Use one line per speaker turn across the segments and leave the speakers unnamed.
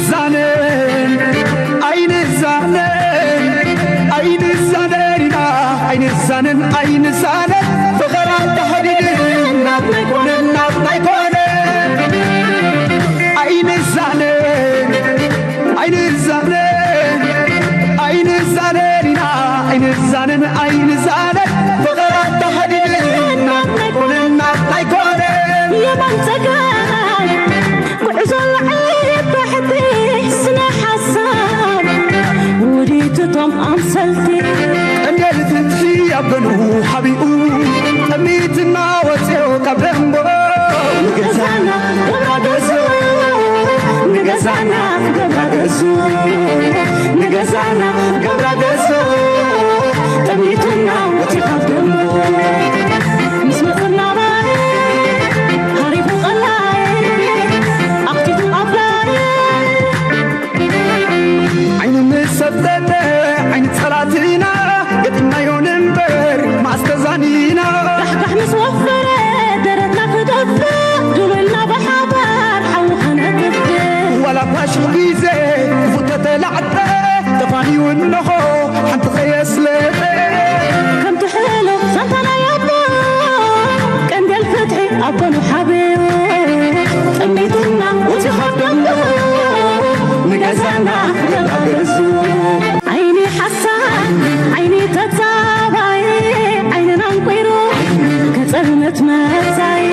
الزانن عين الزانن عين الزانن عين الزانن عين الزانن فقرات تحديد الناب ما يكون الناب ما يكون عين الزانن عين الزانن عين الزانن عين الزانن عين الزانن فقرات تحديد الناب ما يكون الناب ما يكون
يا منتقال وعزل عيب بحدي سنة حسان وريتهم أمثلتي
أنجلت في أبنو حبيبو أميتنا وسيو كبرمبو نجزانا قبرقزو نجزانا قبرقزو نجزانا قبرقزو أميتنا وسيو كبرمبو مسمطنا راي هاريبو غلاي أختيتو أبلاي عين مسددة عين صلاتنا قدنا يونبر ما استزانينا
رح مسوفرة درتنا كدفة دولنا بحبار حوخنا كدفة
ولا باش غيزة فتت لعبة تفاني ونخو حنت خيس لبي
كم تحلو سنتنا يابا كان دي الفتحي أبنو حبيبي أميتنا وتخدمنا
نجزانا قبرقزو
عيني حسان عيني تتابعي عيني ننقيرو كتلمت مساي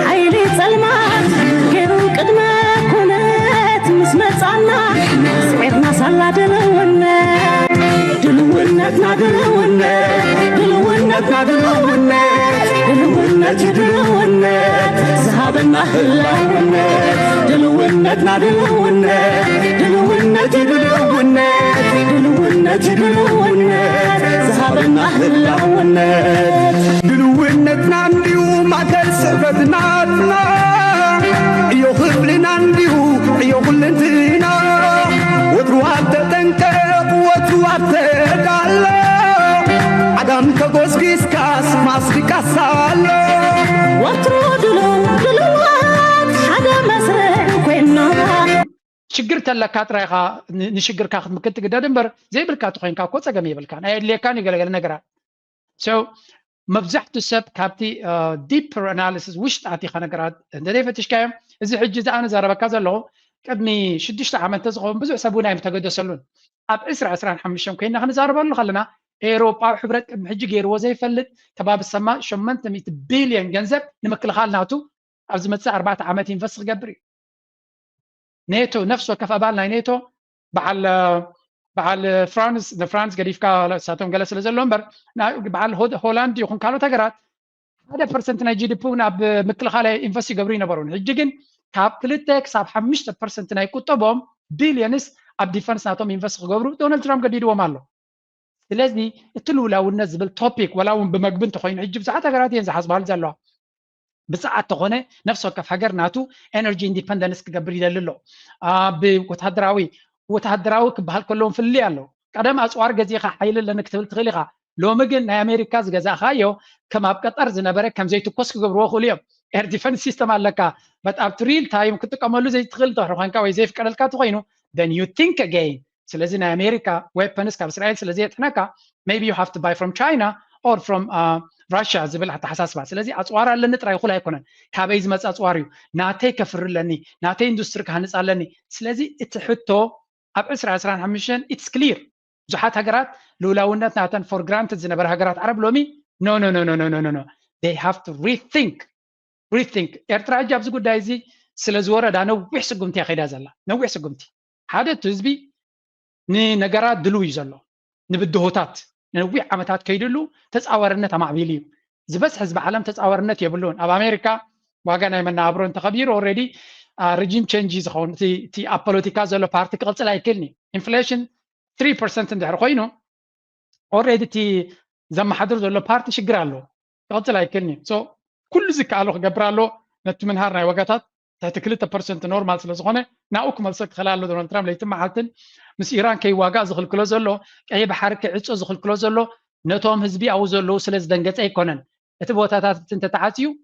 عيني تلمات كيرو قدما كنت مسمتعنا سعيدنا صلا دلونات
دلونتنا دلونت دلونتنا دلونت دلونت دلونت ذهبنا هلاونت دلونتنا دلونت دلونت دلونت دلونت دلونت ذهبنا هلاونت دلونتنا نديو ما كسبتنا يو خبلنا نديو يو خلنتنا وتروات تنكب وتروات قال عدم كغوسكيس كاس ماسكاس الله
وترو دلوات حدا مسرح كوينا
شجرت لك أتريها نشجر كاخد مكتب قدام بر زي بالكاتو خين كاكو تجمع بالكان أي اللي كان يقول نقرأ so مبزحت السب كابتي deeper analysis وش تعطي خنا قرأت ده فتش كام إذا حجز أنا زارب كذا له قدني شدشت عمل تزغم بزح سبونا يمتقدوا سلون أب إسرع حمشهم كينا خنا زارب الله خلنا أوروبا حبرت حج غير وزي فلت تباب السماء شمنت 100 بليون جنزب نمكل خالناتو أزمت 4 عامات ينفسخ قبري ناتو نفسه كف أبالنا ناتو بعل فرانس قريف كا ساتهم جلس لزلهم بر بعل هولندي يكون كانوا تجارات هذا percent نيجي دبونا بمكل خاله ينفسي قبرينا برون هجين كاب تلتك ساب 5% ناي كتبهم بليونس أب ديفنس ناتهم ينفسخ قبرو دونالد ترامب قديد وماله لازم تلو لو نزل توبيك ولا بمقبن تخوين هجب ساعات تجارات ينزح حسب زلوا بساعات تخونه نفسه كف حجر ناتو انرجي اندبندنس كقبري دللو وتهدراوي كبهال كلهم في اللي قالوا قدام أسوار جزيخة حيل اللي نكتبل تغلقها لو مجن أمريكا جزاخا يو كما بقطر زنبرة كم زي تكوسك قبروه خليهم اير ديفنس سيستم على but up to real time كنت كملوا زي تغل ظهر خانكا ويزيف كارلكات وغينو then you think again سلازين أمريكا weapons كإسرائيل سلازين هناك maybe you have to buy from China or from Russia زبل حتى حساس بس سلازي أسوار اللي نترى يخلها يكونن كابيز مس أسواريو ناتي كفر لني ناتي إندستري كهنس علني سلازي اتحطه أب إسرائيل حمشان it's clear زحات هجرات لولاونات ناتن for granted زنبر هجرات عرب لومي no they have to rethink إرترا جابز قد دايزي سلزورة دانو ويحس قمتي أخيدا زلا نو ويحس قمتي هذا تزبي نجارات دلو يزلو نبدهوتات نوي عمتات كيدلو تتصورنا تمعبيليو زبس حزب عالم تتصورنا يبلون أب أمريكا واجنا من نابرون تخبير already regime changes خون تي أبوليتيكا زلو particles لا يكلني inflation 3% ندهر خوينو already تي زم حضر زلو party شجرالو قلت لا يكلني so كل زكالو جبرالو نت من هارنا وقتات تحت 3% نورمال سلزخونه ناوكمل سك خلال دونالد ترامب ليتم حالتن مس إيران كي واقع زخل كلو زلو أي بحركة عطس زخل كلو زلو نتوم حزبي أو زلو سلز دنجت أي كونن اتبوتات تنت تعاتيو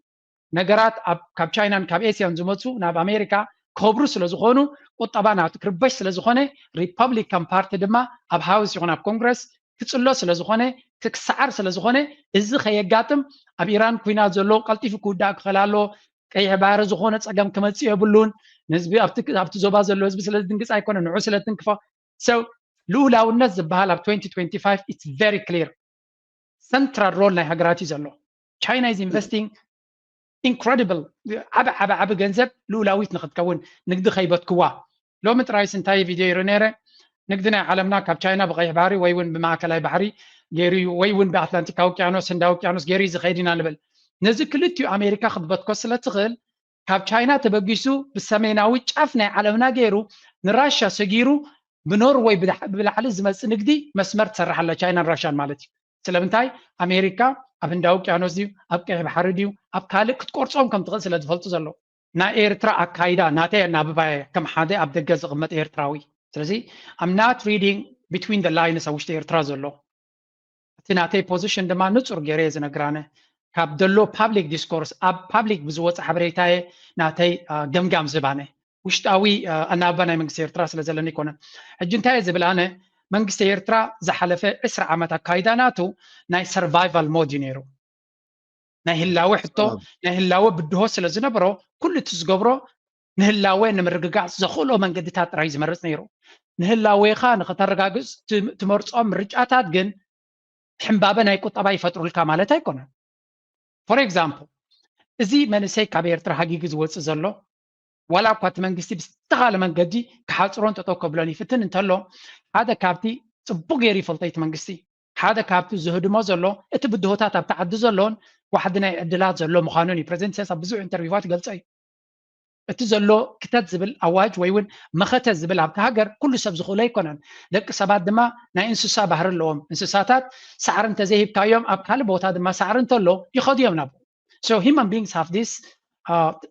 نجارات كاب تشاينا كاب إسيا زمتسو ناب أمريكا كبرو سلازخونو قطبانا تكربش سلازخونه ريبابليكان بارتي دما اب هاوس يكون اب كونغرس كتصلو سلازخونه تكسعر سلازخونه እዚ خيغاتم اب ايران كوينات زلو قلطيف كودا خلالو كاي بار زخونه صقم كمصي يبلون نسبي ابت زوبا زلو حزب سلاز دنقص ايكون نعو سلاتنكفا so لولاونت زبال اب 2025 it's very clear central role ናይ ሃገራቲ ዘሎ China is investing incredible عب ገንዘብ لولاويت نختكون نقد خيبتكوا لو مترايس انتاي فيديو يرنيره نقدنا عالمنا كاب تشاينا بقيح بحري ويون بمعكلاي بحري جيري ويون بأتلانتيك اوكيانوس هند اوكيانوس جيري زخيدينا نبل نزي كلتيو امريكا خطبتكو سلا تخيل كاب تشاينا تبقيسو بالسميناوي ጫፍና عالمنا جيرو نراشا سجيرو بنوروي بالعلى زمص نقدي مسمر تسرح على تشاينا راشان مالتي ስለምንታይ ኣሜሪካ ኣብ ህንዳዊ ውቅያኖስ ድዩ ኣብ ቀይሕ ባሕሪ ድዩ ኣብ ካልእ ክትቆርፆም ከም ትኽእል ስለ ዝፈልጡ ዘሎ ናይ ኤርትራ ኣካይዳ ናተይ ናብባየ ከም ሓደ ኣብ ደገ ዝቕመጥ ኤርትራዊ ስለዚ I'm not reading between the lines ኣብ ውሽጢ ኤርትራ ዘሎ እቲ ናተይ ፖዚሽን ድማ ንፁር ገይረ ዝነግራነ ካብ ደሎ ፓብሊክ ዲስኮርስ ኣብ ፓብሊክ ብዝወፅ ሓበሬታየ ናተይ ገምጋም ዝባነ ውሽጣዊ ኣናባ ናይ መንግስቲ ኤርትራ ስለ ዘለኒ ይኮነ ሕጂ እንታይ ዝብል ኣነ መንግስቲ ኤርትራ ዝሓለፈ 10 ዓመት ኣካይዳናቱ ናይ ሰርቫይቫል ሞድ ነይሩ ናይ ህላወ ሕቶ ናይ ህላወ ብድሆ ስለ ዝነበሮ ኩሉ ትዝገብሮ ንህላወ ንምርግጋዕ ዘኽእሎ መንገድታት ጥራይ ዝመርፅ ነይሩ ንህላወኻ ንኽተረጋግፅ ትመርፆም ምርጫታት ግን ሕምባበ ናይ ቁጠባ ይፈጥሩልካ ማለት ኣይኮነን ፎር ኤግዛምፕል እዚ መንእሰይ ካብ ኤርትራ ሃጊግ ዝወፅእ ዘሎ ዋላ እኳ እቲ መንግስቲ ብዝተኻለ መንገዲ ክሓፅሮን ጠጠው ከብሎን ይፍትን እንተሎ ሓደ ካብቲ ፅቡቅ ገይሩ ይፈልጦ እቲ መንግስቲ ሓደ ካብቲ ዝህድሞ ዘሎ እቲ ብድሆታት ኣብ ተዓዲ ዘሎን ዋሕዲ ናይ ዕድላት ዘሎ ምዃኑን እዩ ፕሬዚደንት ኢሳያስ ኣብ ብዙሕ ኢንተርቪዋት ገልፀ እዩ እቲ ዘሎ ክተት ዝብል ኣዋጅ ወይ እውን መኸተ ዝብል ኣብቲ ሃገር ኩሉ ሰብ ዝኽእሎ ኣይኮነን ደቂ ሰባት ድማ ናይ እንስሳ ባህሪ ኣለዎም እንስሳታት ሳዕሪ እንተዘይሂብካዮም ኣብ ካልእ ቦታ ድማ ሳዕሪ እንተሎ ይኸዱ እዮም ናብኡ so human beings have this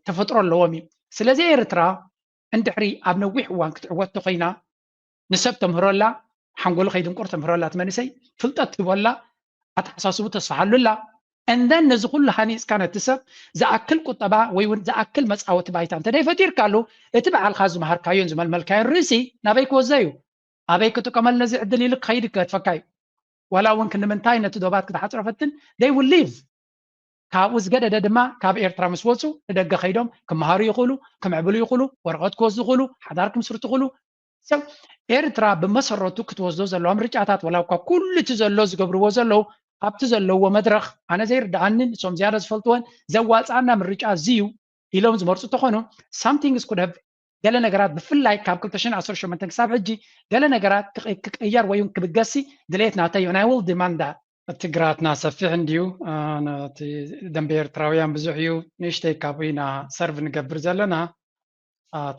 ተፈጥሮ ኣለዎም እዩ ስለዚ ኤርትራ እንድሕሪ ኣብ ነዊሕ እዋን ክትዕወት ኮይና ንሰብ ተምህረላ ሓንጎሉ ከይድንቁር ተምህረላ ትመንሰይ ፍልጠት ትበላ ኣተሓሳስቡ ተስፋሓሉላ and then ነዚ ኩሉ ሃኒፅካ ነቲ ሰብ ዝኣክል ቁጠባ ወይ እውን ዝኣክል መፃወቲ ባይታ እንተደይ ፈጢርካሉ እቲ በዓልካ ዝመሃርካዮን ዝመልመልካዮን ርእሲ ናበይ ክወዘ እዩ ኣበይ ክጥቀመል ነዚ ዕድል ኢሉ ክኸይድ ከትፈካ እዩ ዋላ እውን ክንምንታይ ነቲ ዶባት ክትሓፅሮ ፈትን they will live ካብኡ ዝገደደ ድማ ካብ ኤርትራ ምስ ወፁ ንደገ ከይዶም ክመሃሩ ይኽእሉ ከምዕብሉ ይኽእሉ ወረቐት ክወስዱ ይኽእሉ ሓዳር ክምስርቱ ይኽእሉ ሰብ ኤርትራ ብመሰረቱ ክትወስዶ ዘለዋ ምርጫታት ዋላ እኳ ኩሉ እቲ ዘሎ ዝገብርዎ ዘለው ኣብቲ ዘለዎ መድረኽ ኣነ ዘይርዳእንን ንሶም ዝያዳ ዝፈልጥዎን ዘዋፅኣና ምርጫ ዝዩ ኢሎም ዝመርፁ ተኾኑ something could have ገለ ነገራት ብፍላይ ካብ 2018 ክሳብ ሕጂ ገለ ነገራት ክቅየር ወይ ክብገሲ ድሌት ናተይ and I will demand that ትግራትና ሰፊሕ እንድዩ ነቲ ደንቢ ኤርትራውያን ብዙሕ እዩ ንእሽተይ ካብና ሰርቭ ንገብር ዘለና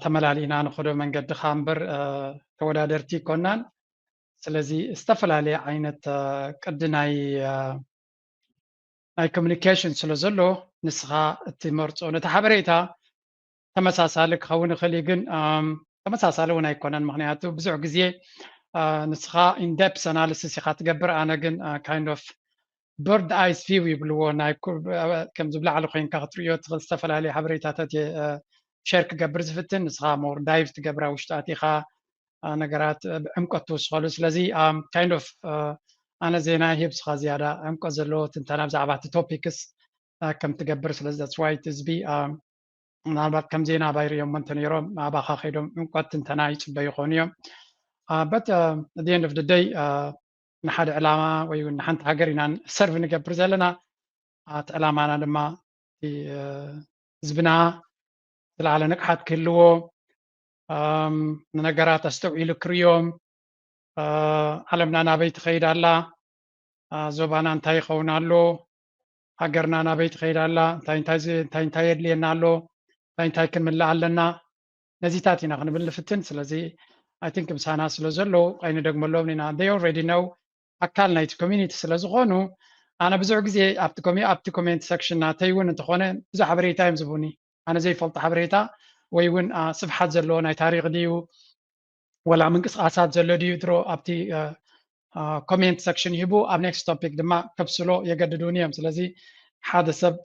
ተመላሊና ንኸዶ መንገድኻ እምበር ተወዳደርቲ ይኮናን ስለዚ ዝተፈላለየ ዓይነት ቅዲ ናይ ኮሚኒኬሽን ስለ ዘሎ ንስኻ እትመርፆ ነቲ ሓበሬታ ተመሳሳሊ ክኸውን ይኽእል ግን ተመሳሳሊ እውን ኣይኮነን ምክንያቱ ብዙሕ ግዜ ንስኻ ኢንደፕስ ኣናሊሲስ ኢኻ ትገብር ኣነ ግን kind of bird eyes view ይብልዎ ናይ ከም ዝብላዕሊ ኮይንካ ክትሪኦ ትኽእል ዝተፈላለየ ሓበሬታታት ሸር ክገብር ዝፍትን ንስኻ ሞር ዳይቭ ትገብራ ውሽጢ ኣቲኻ ነገራት ዕምቆት ትውስኸሉ ስለዚ kind of ኣነ ዜና ሂብስኻ ዝያዳ ዕምቆት ዘለዎ ትንተና ብዛዕባ እቲ ቶፒክስ ከም ትገብር ስለዚ that's why it is be ምናልባት ከም ዜና ባይርዮም እንተነይሮም ኣባኻ ከይዶም ዕምቆት ትንተና ይፅበዩ ይኾኑ እዮም but at the end of the day ንሓደ ዕላማ ወይ ንሓንቲ ሃገር ኢና ሰርቭ ንገብር ዘለና እቲ ዕላማና ድማ ህዝብና ዝለዓለ ንቕሓት ክህልዎ ንነገራት ኣስተውዒሉ ክርዮም ዓለምና ናበይ ትኸይድ ኣላ ዞባና እንታይ ይኸውን ኣሎ ሃገርና ናበይ ትኸይድ ኣላ እንታይ የድልየና ኣሎ እንታይ ክንምላእ ኣለና ነዚታት ኢና ክንብል ንፍትን ስለዚ I think ምሳና ስለ ዘሎ ኣይንደግመሎም ኢና they already know ኣካል ናይቲ ኮሚኒቲ ስለ ዝኾኑ ኣነ ብዙሕ ግዜ ኣብቲ ኮሜንት ሰክሽን ናተይ እውን እንተኾነ ብዙሕ ሓበሬታ እዮም ዝቡኒ ኣነ ዘይፈልጦ ሓበሬታ ወይ እውን ስፍሓት ዘለዎ ናይ ታሪክ ድዩ ወላ ምንቅስቃሳት ዘሎ ድዩ ድሮ ኣብቲ ኮሜንት ሰክሽን ይህቡ ኣብ ኔክስት ቶፒክ ድማ ከብስሎ የገድዱን እዮም ስለዚ ሓደ ሰብ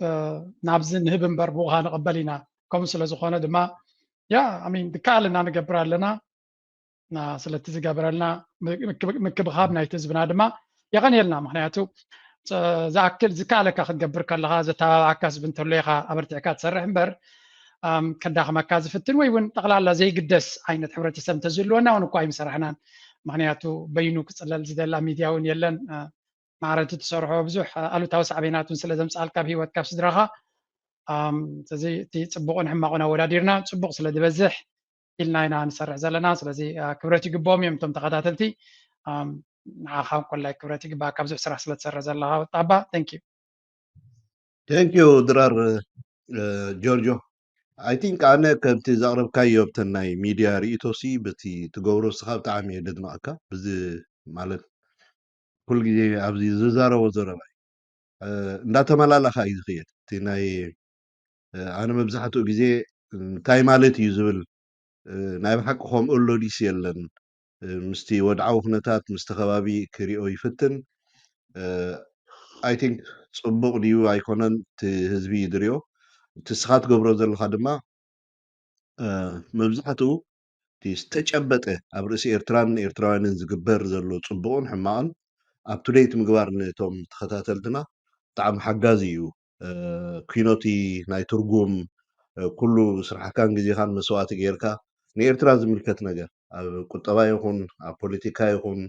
ናብዚ ንህብ እምበር ብኡኻ ንቕበል ኢና ከምኡ ስለ ዝኾነ ድማ ያ አሚን ድካልና ንገብር ኣለና ስለቲ ዝገበረልና ምክብኻብ ናይቲ ህዝብና ድማ የቐኒየልና ምክንያቱ ዝኣክል ዝከኣለካ ክትገብር ከለካ ዘተባብዓካ ህዝቢ እንተሎ ኢኻ ኣበርቲዕካ ትሰርሕ እምበር ከዳኸመካ ዝፍትን ወይ እውን ጠቕላላ ዘይግደስ ዓይነት ሕብረተሰብ እንተዝህልወና እውን እኳ ኣይምሰራሕናን ምክንያቱ በይኑ ክፅለል ዝደላ ሚድያ እውን የለን ማዕረቲ ትሰርሖ ብዙሕ ኣሉታዊ ሳዕቤናት እውን ስለ ዘምፃልካ ብሂወት ካብ ስድራኻ ስለዚ እቲ ፅቡቕን ሕማቑን ኣወዳዲርና ፅቡቕ ስለ ዝበዝሕ ኢልና ኢና ንሰርሕ ዘለና ስለዚ ክብረት ይግብኦም እዮም እቶም ተኸታተልቲ ንዓኻ ኮላይ ክብረት ይግባእ ካብ ብዙሕ ስራሕ ስለ ትሰርሕ ዘለካ ወጣባ
ቴንኪዩ ድራር ጆርጆ ኣይ ቲንክ ኣነ ከምቲ ዘቕረብካዮ ብተን ናይ ሚድያ ርእቶሲ በቲ ትገብሮ ስኻ ብጣዕሚ እየ ደድመቐካ ብዚ ማለት ኩሉ ግዜ ኣብዚ ዝዛረቦ ዘረባ እንዳተመላለኻ እዩ ዝኽየድ እቲ ናይ ኣነ መብዛሕትኡ ግዜ እንታይ ማለት እዩ ዝብል ናይ ብሓቂ ከምኡ ኣሎ ዲስ የለን ምስቲ ወድዓዊ ኩነታት ምስቲ ከባቢ ክሪኦ ይፍትን ኣይ ቲንክ ፅቡቕ ድዩ ኣይኮነን እቲ ህዝቢ ድርዮ እቲ ስኻ ትገብሮ ዘለካ ድማ መብዛሕትኡ እቲ ዝተጨበጠ ኣብ ርእሲ ኤርትራን ኤርትራውያንን ዝግበር ዘሎ ፅቡቕን ሕማቕን ኣብ ቱዴይት ምግባር ነቶም ተኸታተልትና ብጣዕሚ ሓጋዚ እዩ ኩነቲ ናይ ትርጉም ኩሉ ስራሕካን ግዜኻን መስዋእቲ ጌርካ ንኤርትራ ዝምልከት ነገር ኣብ ቁጠባ ይኹን ኣብ ፖለቲካ ይኹን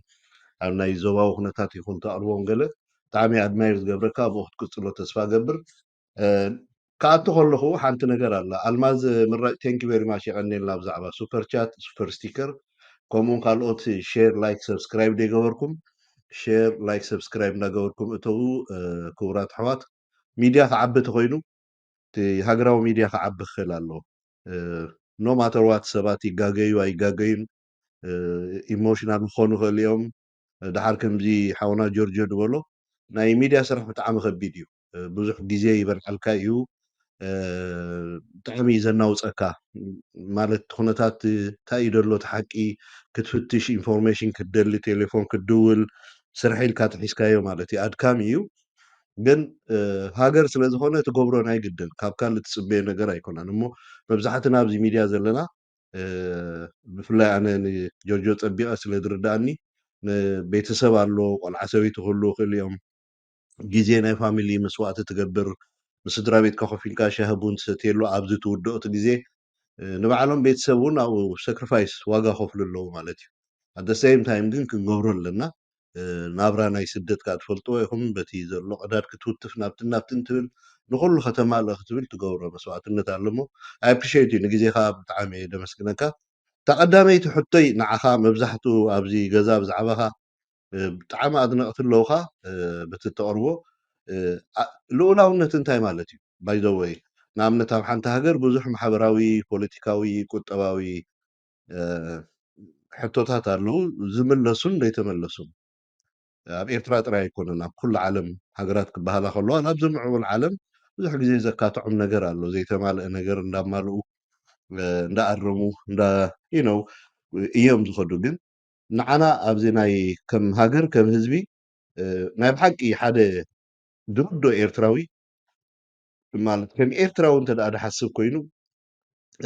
ኣብ ናይ ዞባዊ ኩነታት ይኹን ተቕርቦም ገለ ብጣዕሚ ኣድማይር ዝገብረካ ኣብኡ ክትቅፅሎ ተስፋ ገብር ከኣቶ ከለኹ ሓንቲ ነገር ኣላ ኣልማዝ ምራጭ ቴንኪ ቨሪ ማች የቐኒልና ብዛዕባ ሱፐር ቻት ሱፐር ስቲከር ከምኡውን ካልኦት ሼር ላይክ ሰብስክራይብ ደይገበርኩም ሼር ላይክ ሰብስክራይብ እንዳገበርኩም እተው ክቡራት ኣሕዋት ሚድያ ክዓቢ ተኮይኑ እቲ ሃገራዊ ሚድያ ክዓቢ ክኽእል ኣለዎ ኖ ማተር ዋት ሰባት ይጋገዩ ኣይጋገዩን ኢሞሽናል ክኾኑ ክእል እዮም ድሓር ከምዚ ሓውና ጆርጆ ድበሎ ናይ ሚድያ ስራሕ ብጣዕሚ ከቢድ እዩ ብዙሕ ግዜ ይበልዓልካ እዩ ብጣዕሚ ዘናውፀካ ማለት ኩነታት እንታይ እዩ ደሎ ተሓቂ ክትፍትሽ ኢንፎርሜሽን ክትደሊ ቴሌፎን ክትድውል ስራሕ ኢልካ ትሒዝካዮ ማለት እዩ ኣድካሚ እዩ ግን ሃገር ስለ ዝኾነ ትገብሮ ናይ ግድን ካብ ካልእ ትፅበዮ ነገር ኣይኮነን እሞ መብዛሕትና ኣብዚ ሚድያ ዘለና ብፍላይ ኣነ ንጆርጆ ፀቢቐ ስለ ዝርዳእኒ ቤተሰብ ኣሎ ቆልዓ ሰበይቲ ክህሉ ክእል እዮም ግዜ ናይ ፋሚሊ መስዋእቲ ትገብር ምስድራ ቤትካ ኮፍ ኢልካ ሻሂ ቡን ትሰትየሉ ኣብዚ ትውድኦ እቲ ግዜ ንባዕሎም ቤተሰብ እውን ኣብኡ ሰክሪፋይስ ዋጋ ከፍሉ ኣለዉ ማለት እዩ ኣደ ሰም ታይም ግን ክንገብሮ ኣለና ናብራ ናይ ስደት ካ ትፈልጥዎ ኢኹም በቲ ዘሎ ቀዳድ ክትውትፍ ናብትን ትብል ንኩሉ ከተማልእ ክትብል ትገብሮ መስዋእትነት ኣሎ ሞ ኣይ ኣፕሪሺየት እዩ ንግዜኻ ብጣዕሚ ደመስግነካ ተቐዳመይቲ ሕቶይ ንዓኻ መብዛሕትኡ ኣብዚ ገዛ ብዛዕባኻ ብጣዕሚ ኣድነቕቲ ኣለውካ በቲ ተቕርቦ ልኡላውነት እንታይ ማለት እዩ ባይ ዘ ወይ ንኣብነት ኣብ ሓንቲ ሃገር ብዙሕ ማሕበራዊ ፖለቲካዊ ቁጠባዊ ሕቶታት ኣለዉ ዝምለሱን ዘይተመለሱን ኣብ ኤርትራ ጥራይ ኣይኮነን ኣብ ኩሉ ዓለም ሃገራት ክበሃላ ከለዋ ናብ ዝምዕብል ዓለም ብዙሕ ግዜ ዘካትዖም ነገር ኣሎ ዘይተማልአ ነገር እንዳማልኡ እንዳኣረሙ ነው እዮም ዝኸዱ ግን ንዓና ኣብዚ ናይ ከም ሃገር ከም ህዝቢ ናይ ብሓቂ ሓደ ድርዶ ኤርትራዊ ማለት ከም ኤርትራዊ እንተደኣ ድሓስብ ኮይኑ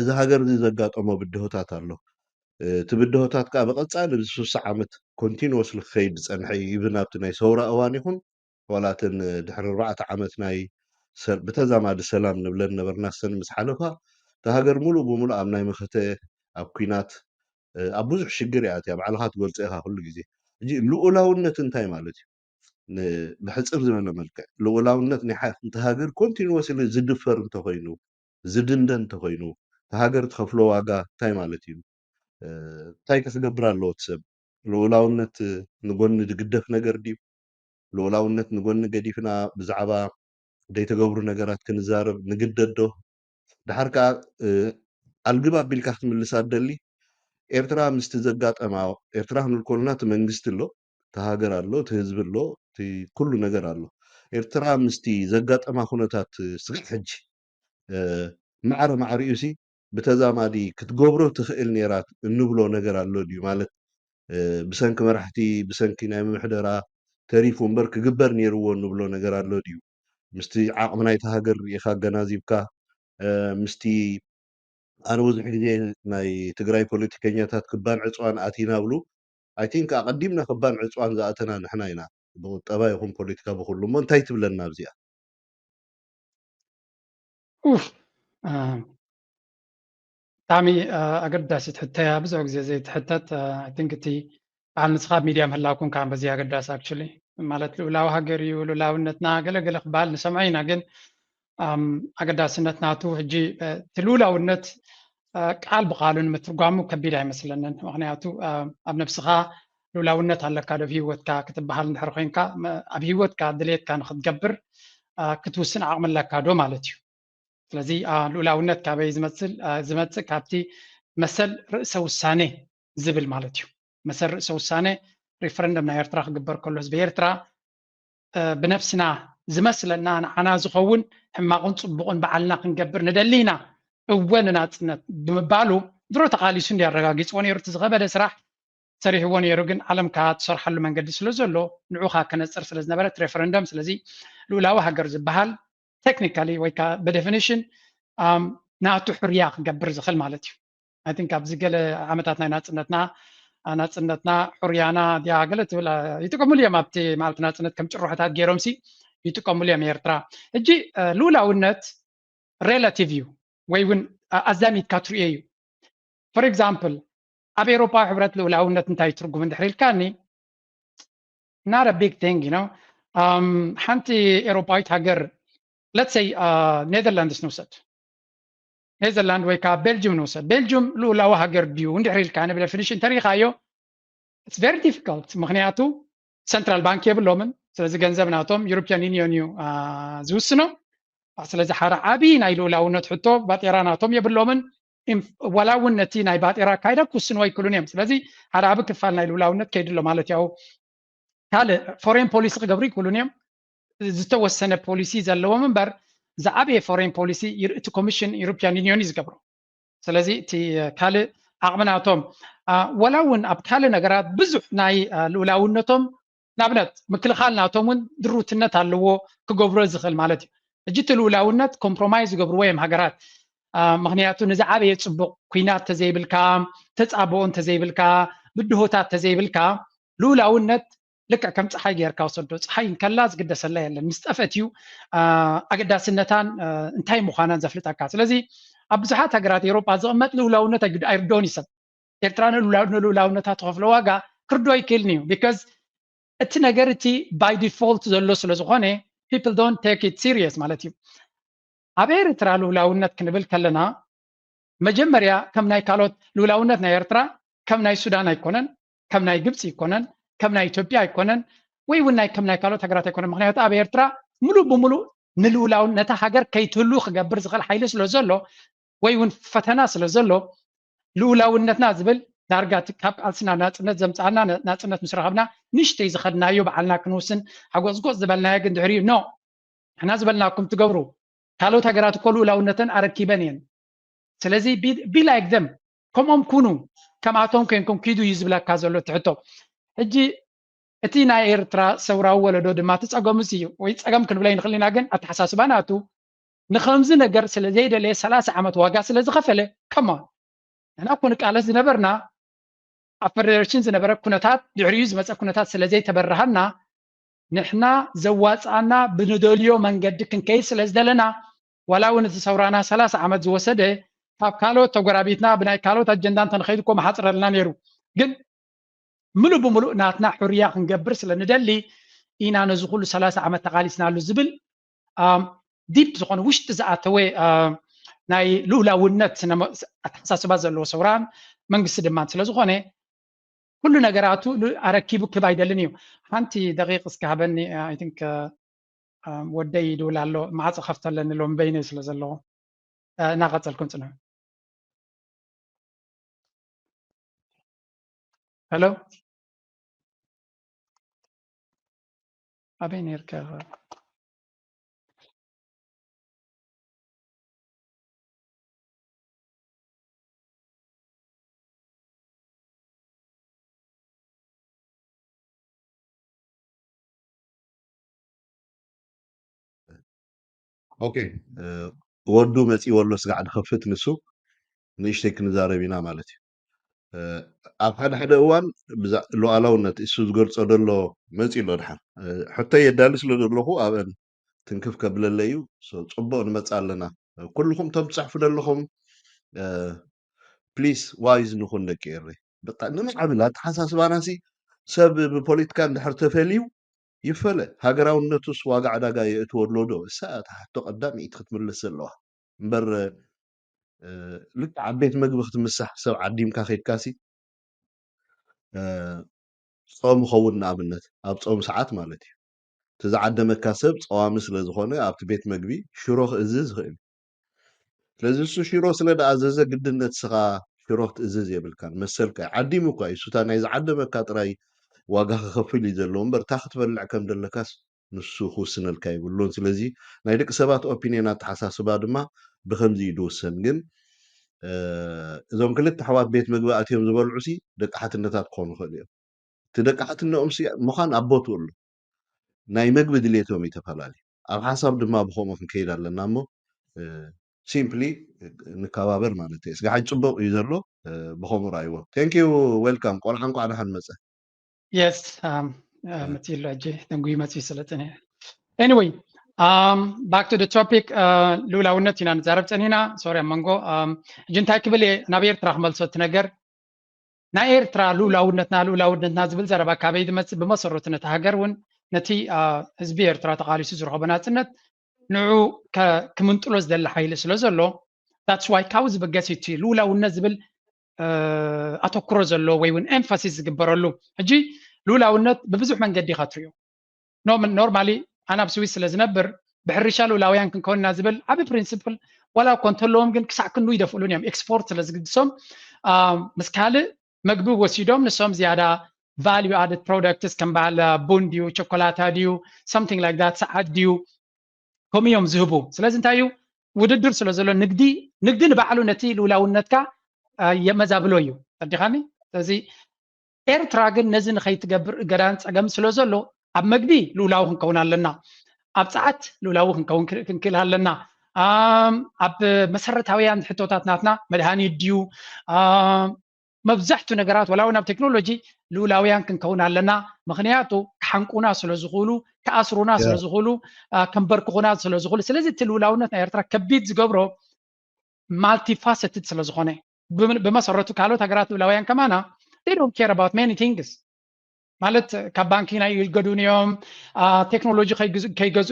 እዚ ሃገር እዚ ዘጋጠሞ ብድሆታት ኣሎ እቲ ብድሆታት ከዓ ብቐፃሊ ብ60 ዓመት ኮንቲኒወስሊ ክኸይድ ዝፀንሐ ኢብን ኣብቲ ናይ ሰውራ እዋን ይኹን ዋላትን ድሕሪ 4 ዓመት ናይ ብተዛማዲ ሰላም ንብለን ነበርና ሰን ምስ ሓለፋ እቲ ሃገር ሙሉእ ብሙሉእ ኣብ ናይ መኸተ ኣብ ኩናት ኣብ ብዙሕ ሽግር እያ እትያ ባዕልካ ትገልፆ ኢኻ ኩሉ ግዜ ሕጂ ልኡላውነት እንታይ ማለት እዩ ብሕፅር ዝበለ መልክዕ ልኡላውነት ናይ ሓንቲ ሃገር ኮንቲኒወስሊ ዝድፈር እንተኮይኑ ዝድንደን እንተኮይኑ እቲ ሃገር ትኸፍሎ ዋጋ እንታይ ማለት እዩ እንታይ ክትገብር ኣለዎ እቲ ሰብ ልኡላውነት ንጎኒ ዝግደፍ ነገር ድዩ ልኡላውነት ንጎኒ ገዲፍና ብዛዕባ ዘይተገብሩ ነገራት ክንዛረብ ንግደድ ዶ ድሓር ከዓ ኣልግብ ኣቢልካ ክትምልሳ ደሊ ኤርትራ ምስቲ ዘጋጠማ ኤርትራ ክንብል ከለና እቲ መንግስቲ ኣሎ እቲ ሃገር ኣሎ እቲ ህዝቢ ኣሎ እቲ ኩሉ ነገር ኣሎ ኤርትራ ምስቲ ዘጋጠማ ኩነታት ስጋዕ ሕጂ ማዕረ ማዕሪኡ ሲ ብተዛማዲ ክትገብሮ ትኽእል ነራት እንብሎ ነገር ኣሎ ድዩ ማለት ብሰንኪ መራሕቲ ብሰንኪ ናይ ምምሕደራ ተሪፉ እምበር ክግበር ነይርዎ እንብሎ ነገር ኣሎ ድዩ ምስቲ ዓቕሚ ናይቲ ሃገር ርኢኻ ኣገናዚብካ ምስቲ ኣነ ብዙሕ ግዜ ናይ ትግራይ ፖለቲከኛታት ክባን ዕፅዋን ኣቲና ብሉ ኣይ ቲንክ ኣቐዲምና ክባን ዕፅዋን ዝኣተና ንሕና ኢና ብቁጠባ ይኹን ፖለቲካ ብኩሉ እሞ እንታይ ትብለና ኣብዚኣ
ኡፍ ብጣዕሚ ኣገዳሲት ሕተያ ብዙሕ ግዜ ዘይትሕተት ኣይ ቲንክ እቲ በዓል ንስኻ ኣብ ሚድያ ምህላውኩም ከዓ በዚ ኣገዳሲ ኣክቹሊ ማለት ልኡላዊ ሃገር እዩ ልኡላውነትና ገለገለ ክበሃል ንሰምዖ ኢና ግን ኣገዳስነት ናቱ ሕጂ እቲ ልኡላውነት ቃል ብቃሉ ንምትርጓሙ ከቢድ ኣይመስለንን ምክንያቱ ኣብ ነብስኻ ልኡላውነት ኣለካ ዶ ብሂወትካ ክትበሃል እንድሕር ኮንካ ኣብ ሂወትካ ድሌትካ ንክትገብር ክትውስን ዓቕሚ ኣለካ ዶ ማለት እዩ ስለዚ ልኡላውነት ካበይ ዝመፅእ ካብቲ መሰል ርእሰ ውሳኔ ዝብል ማለት እዩ መሰል ርእሰ ውሳኔ ሪፈረንደም ናይ ኤርትራ ክግበር ከሎ ህዝቢ ኤርትራ ብነፍስና ዝመስለና ንዓና ዝኸውን ሕማቕን ፅቡቕን በዓልና ክንገብር ንደሊ ኢና እወ ንናፅነት ብምባሉ ድሮ ተቃሊሱ እንዲያረጋጊፅዎ ነይሩ እቲ ዝኸበደ ስራሕ ሰሪሕዎ ነይሩ ግን ዓለምካ ትሰርሓሉ መንገዲ ስለ ዘሎ ንዑኻ ከነፅር ስለ ዝነበረ ሬፈረንደም ስለዚ ልኡላዊ ሃገር ዝበሃል ቴክኒካሊ ወይ ከዓ ብዴፊኒሽን ናቱ ሕርያ ክገብር ዝኽእል ማለት እዩ ኣይ ቲንክ ኣብዚ ገለ ዓመታት ናይ ናፅነትና ሕርያና ድያ ገለ ትብል ይጥቀሙሉ እዮም ኣብቲ ማለት ናፅነት ከም ጭሩሕታት ገይሮምሲ ይጥቀሙሉ እዮም ኤርትራ ሕጂ ልኡላውነት ሬላቲቭ እዩ ወይ እውን ኣዛሚድካ ትሪኦ እዩ ፎር ኤግዛምፕል ኣብ ኤሮፓ ሕብረት ልኡላውነት እንታይ ትርጉም እንድሕር ኢልካኒ not a big thing you know ሓንቲ ኤሮፓዊት ሃገር let's say ኔዘርላንድስ ንውሰድ ኔዘርላንድ ወይ ከዓ ቤልጅየም ንውሰድ ቤልጅየም ልኡላዊ ሃገር ድዩ እንድሕር ኢልካ ብዴፊኒሽን ተሪኻዮ it's very difficult ምክንያቱ ሰንትራል ባንክ የብሎምን ስለዚ ገንዘብ ናቶም ዩሮፒያን ዩኒዮን እዩ ዝውስኖ ስለዚ ሓደ ዓብይ ናይ ልኡላውነት ሕቶ ባጤራ ናቶም የብሎምን ወላ እውን ነቲ ናይ ባጤራ ካይዳ ክውስንዎ ኣይክእሉን እዮም ስለዚ ሓደ ዓብ ክፋል ናይ ልኡላውነት ከይድሎ ማለት ያው ካልእ ፎሬን ፖሊሲ ክገብሩ ይክእሉን እዮም ዝተወሰነ ፖሊሲ ዘለዎም እምበር ዝዓበየ ፎሬን ፖሊሲ እቲ ኮሚሽን ዩሮፒያን ዩኒዮን እዩ ዝገብሮ ስለዚ እቲ ካልእ ዓቕምናቶም ወላ እውን ኣብ ካልእ ነገራት ብዙሕ ናይ ልኡላውነቶም ንኣብነት ምክልኻል ናቶም እውን ድሩትነት ኣለዎ ክገብሮ ዝኽእል ማለት እዩ ሕጂ እቲ ልኡላውነት ኮምፕሮማይዝ ዝገብርዎ እዮም ሃገራት ምክንያቱ ንዝዓበየ ፅቡቅ ኩናት ተዘይብልካ ተፃብኦ እንተዘይብልካ ብድሆታት ተዘይብልካ ልኡላውነት ልክዕ ከም ፀሓይ ጌርካ ወሰዶ ፀሓይ እንከላ ዝግደሰላ የለን ምስ ጠፈት እዩ ኣገዳስነታን እንታይ ምዃናን ዘፍልጠካ ስለዚ ኣብ ብዙሓት ሃገራት ኤሮጳ ዝቕመጥ ልኡላውነት ኣይርድኦን ይሰብ ኤርትራ ንልኡላውነታ ተኸፍሎ ዋጋ ክርዶ ኣይክእልን እዩ ቢካዝ እቲ ነገር እቲ ባይ ዲፎልት ዘሎ ስለ ዝኾነ people don't take it serious ማለት እዩ ኣብ ኤርትራ ልኡላውነት ክንብል ከለና መጀመርያ ከም ናይ ካልኦት ልኡላውነት ናይ ኤርትራ ከም ናይ ሱዳን ኣይኮነን ከም ናይ ግብፂ ይኮነን ከም ናይ ኢትዮጵያ ኣይኮነን ወይ እውን ከም ናይ ካልኦት ሃገራት ኣይኮነን ምክንያቱ ኣብ ኤርትራ ሙሉእ ብሙሉእ ንልኡላውነታ ሃገር ከይትህሉ ክገብር ዝኽእል ሓይሊ ስለ ዘሎ ወይ እውን ፈተና ስለ ዘሎ ልኡላውነትና ዝብል ዳርጋ ካብ ቃልስና ናፅነት ዘምፃና ናፅነት ምስ ረኸብና ንሽተይ ዝኸድናዮ በዓልና ክንውስን ሓጎፅጎፅ ዝበልናዮ ግን ድሕሪኡ ኖ ንሕና ዝበልናኩም ትገብሩ ካልኦት ሃገራት እኮ ልኡላውነተን ኣረኪበን እየን ስለዚ ቢ ላይክ ደም ከምኦም ኩኑ ከምኣቶም ኮንኩም ኪዱ እዩ ዝብለካ ዘሎ ትሕቶ ሕጂ እቲ ናይ ኤርትራ ሰውራዊ ወለዶ ድማ ትፀገሙስ እዩ ወይ ፀገም ክንብሎ ይንኽእል ኢና ግን ኣተሓሳስባ ናቱ ንከምዚ ነገር ስለዘይደለየ 30 ዓመት ዋጋ ስለዝኸፈለ ከማን ንሕና እኮ ንቃለስ ዝነበርና ኣብ ፌደሬሽን ዝነበረ ኩነታት ድሕሪኡ ዝመፀ ኩነታት ስለዘይተበረሃና ንሕና ዘዋፃና ብንደልዮ መንገዲ ክንከይድ ስለ ዝደለና ዋላ እውን እቲ ሰውራና 30 ዓመት ዝወሰደ ካብ ካልኦት ተጎራቢትና ብናይ ካልኦት ኣጀንዳ እንተንኸይድ እኮ መሓፅረልና ነይሩ ግን ሙሉእ ብሙሉእ ናትና ሕርያ ክንገብር ስለ ንደሊ ኢና ነዚ ኩሉ 30 ዓመት ተቃሊስናሉ ዝብል ዲፕ ዝኾነ ውሽጢ ዝኣተወ ናይ ልኡላውነት ኣተሓሳስባ ዘለዎ ሰውራን መንግስቲ ድማ ስለ ዝኾነ ኩሉ ነገራቱ ኣረኪቡ ክብ ኣይደልን እዩ ሓንቲ ደቂቕ እስኪ ሃበኒ ኣይ ቲንክ ወደይ ይድውል ኣሎ ማዕፆ ከፍተለኒ ሎም በይነ ስለ ዘለዎ እናቐፀልኩም ፅንሑ ሄሎ ኣበይ ነርካ
ኦኬ ወዱ መፂ ወሎ ስጋዕ ድኸፍት ንሱ ንእሽተይ ክንዛረብ ኢና ማለት እዩ ኣብ ሓደ እዋን ሉኣላውነት እሱ ዝገልፆ ዘሎ መፂ ኣሎ ድሓን ሕቶይ የዳሊ ስለ ዘለኹ ኣብአን ትንክፍ ከብለለ እዩ ፅቡቅ ንመፅእ ኣለና ኩልኩም እቶም ትፅሕፉ ዘለኹም ፕሊስ ዋይዝ ንኹን ደቂ ኤሪ በቃ ንምዓብል ኣተሓሳስባናሲ ሰብ ብፖለቲካ እንድሕር ተፈልዩ ይፈለ ሃገራውነቱስ ዋጋ ዕዳጋ የእትወሎ ዶ እሳ ሕቶ ቀዳሚት ክትምልስ ዘለዋ እምበር ልክ ዓበይት መግቢ ክትምሳሕ ሰብ ዓዲምካ ከይድካሲ ጾም ይኸውን ንኣብነት ኣብ ጾም ሰዓት ማለት እዩ ተዝዓደመካ ሰብ ፀዋሚ ስለ ዝኾነ ኣብቲ ቤት መግቢ ሽሮ ክእዝዝ ይኽእል ስለዚ እሱ ሽሮ ስለ ደኣዘዘ ግድነት ስኻ ሽሮ ክትእዝዝ የብልካን መሰልካ ዓዲሙ እኳ እዩ እሱታ ናይ ዝዓደመካ ጥራይ ዋጋ ክኸፍል እዩ ዘለዎ እምበር እታ ክትበልዕ ከም ዘለካስ ንሱ ክውስነልካ ይብሉን ስለዚ ናይ ደቂ ሰባት ኦፒንዮን ኣተሓሳስባ ድማ ብከምዚ እዩ ድውሰን ግን እዞም ክልተ ኣሕዋት ቤት ምግቢ ኣትዮም ዝበልዑሲ ደቂ ሓትነታት ክኾኑ ይኽእሉ እዮም እቲ ደቂ ሓትነኦም ምዃን ኣቦቱ ኣሎ ናይ መግቢ ድሌቶም ይተፈላለዩ ኣብ ሓሳብ ድማ ብከምኡ ክንከይድ ኣለና እሞ ሲምፕሊ ንከባበር ማለት እዩ ስጋሓይ ፅቡቅ እዩ ዘሎ ብከምኡ ራእይዎ ቴንክ ዩ ዌልካም ቆልዓ እንኳ ድሓን መፀ
yes መፂሉ ኣጀ ተንጉይ መፂ ስለጥነ anyway back to the topic ሉላውነት ኢና ንዛረብ ፀኒና ሶሪ መንጎ ሕጂ እንታይ ክብል ናብ ኤርትራ ክመልሶ እቲ ነገር ናይ ኤርትራ ሉላውነትና ዝብል ዘረባ ካበይ ዝመፅእ ብመሰረቱ ነቲ ሃገር እውን ነቲ ህዝቢ ኤርትራ ተቃሊሱ ዝረኸቦ ናፅነት ንዑ ክምንጥሎ ዝደሊ ሓይሊ ስለ ዘሎ that's why ካብኡ ዝበገስ እቲ ሉላውነት ዝብል ኣተኩሮ ዘሎ ወይ እውን ኤምፋሲስ ዝግበረሉ ሕጂ ሉላውነት ብብዙሕ መንገዲ ኢኻ ትሪኦ ኖርማሊ ኣነ ኣብ ስዊስ ስለ ዝነብር ብሕርሻ ሉላውያን ክንከውንና ዝብል ዓብ ፕሪንሲፕል ዋላ እኮ እንተለዎም ግን ክሳዕ ክንዱ ይደፍእሉን እዮም ኤክስፖርት ስለ ዝግድሶም ምስ ካልእ መግቢ ወሲዶም ንሶም ዝያዳ value added products ከም በዓል ቡን ድዩ ቸኮላታ ድዩ something like that ሰዓት ድዩ ከምዮም ዝህቡ ስለዚ እንታይ እዩ ውድድር ስለ ዘሎ ንግዲ ንባዕሉ ነቲ ሉላውነትካ የመዛብሎ እዩ ተዲኻኒ ስለዚ ኤርትራ ግን ነዚ ንኸይትገብር ገዳን ፀገም ስለ ዘሎ ኣብ መግቢ ሉላው ክንከውን ኣለና ኣብ ፀዓት ሉላው ክንክእል ኣለና ኣብ መሰረታዊያን ሕቶታት ናትና መድሃኒት ድዩ መብዛሕቱ ነገራት ወላው ናብ ቴክኖሎጂ ሉላውያን ክንከውን ኣለና ምክንያቱ ክሓንቁና ስለ ዝኽእሉ ከኣስሩና ስለ ዝኽእሉ ከንበርክኹና ስለ ዝኽእሉ ስለዚ እቲ ሉላውነት ናይ ኤርትራ ከቢድ ዝገብሮ ማልቲፋሰትድ ስለ ዝኾነ ብመሰረቱ ካልኦት ሃገራት ሉላውያን ከማና they don't care about many things ማለት ካብ ባንኪ ናይ ይልገዱን እዮም ቴክኖሎጂ ከይገዙ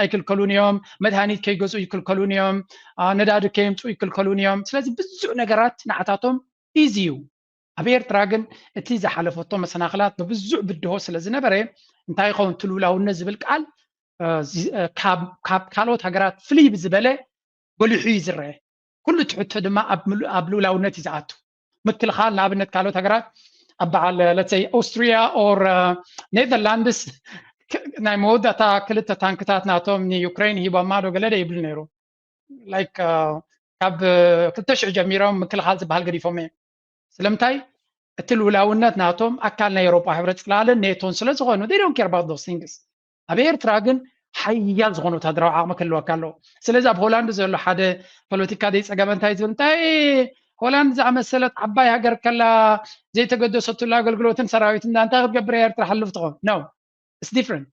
ኣይክልከሉን እዮም መድሃኒት ከይገዙ ይክልከሉን እዮም ነዳዲ ከየምፁ ይክልከሉን እዮም ስለዚ ብዙሕ ነገራት ንዓታቶም ኢዚ እዩ ኣብ ኤርትራ ግን እቲ ዝሓለፈቶ መሰናክላት ብብዙሕ ብድሆ ስለ ዝነበረ እንታይ ይኸውን እቲ ሉላውነት ዝብል ቃል ካብ ካልኦት ሃገራት ፍልይ ብዝበለ ጎሊሑ እዩ ዝረአ ኩሉ ትሕቶ ድማ ኣብ ሉላውነት እዩ ዝኣቱ ምክልኻል ንኣብነት ካልኦት ሃገራት ኣብ በዓል let's say ኣውስትሪያ ኦር ኔዘርላንድስ ናይ መወዳእታ ክልተ ታንክታት ናቶም ንዩክሬን ሂቦማ ዶ ገለ ይብል ነይሩ ላይክ ካብ 2000 ጀሚሮም ምክልኻል ዝበሃል ገዲፎም እዮም ስለምንታይ እቲ ሉላውነት ናቶም ኣካል ናይ ኤውሮጳ ሕብረት ፅላልን ኔቶን ስለ ዝኾኑ they don't care about those things ኣብ ኤርትራ ግን ሓያል ዝኾኑ ወታደራዊ ዓቕሚ ክህልወካ ኣለዎ ስለዚ ኣብ ሆላንድ ዘሎ ሓደ ፖለቲካ ዘይፀገመ እንታይ ዝብል እንታይ ሆላንድ ዝኣመሰለት ዓባይ ሃገር ከላ ዘይተገደሰቱላ ኣገልግሎትን ሰራዊትን እንታይ ክትገብር ኤርትራ ሓልፍ ትኾን no it's different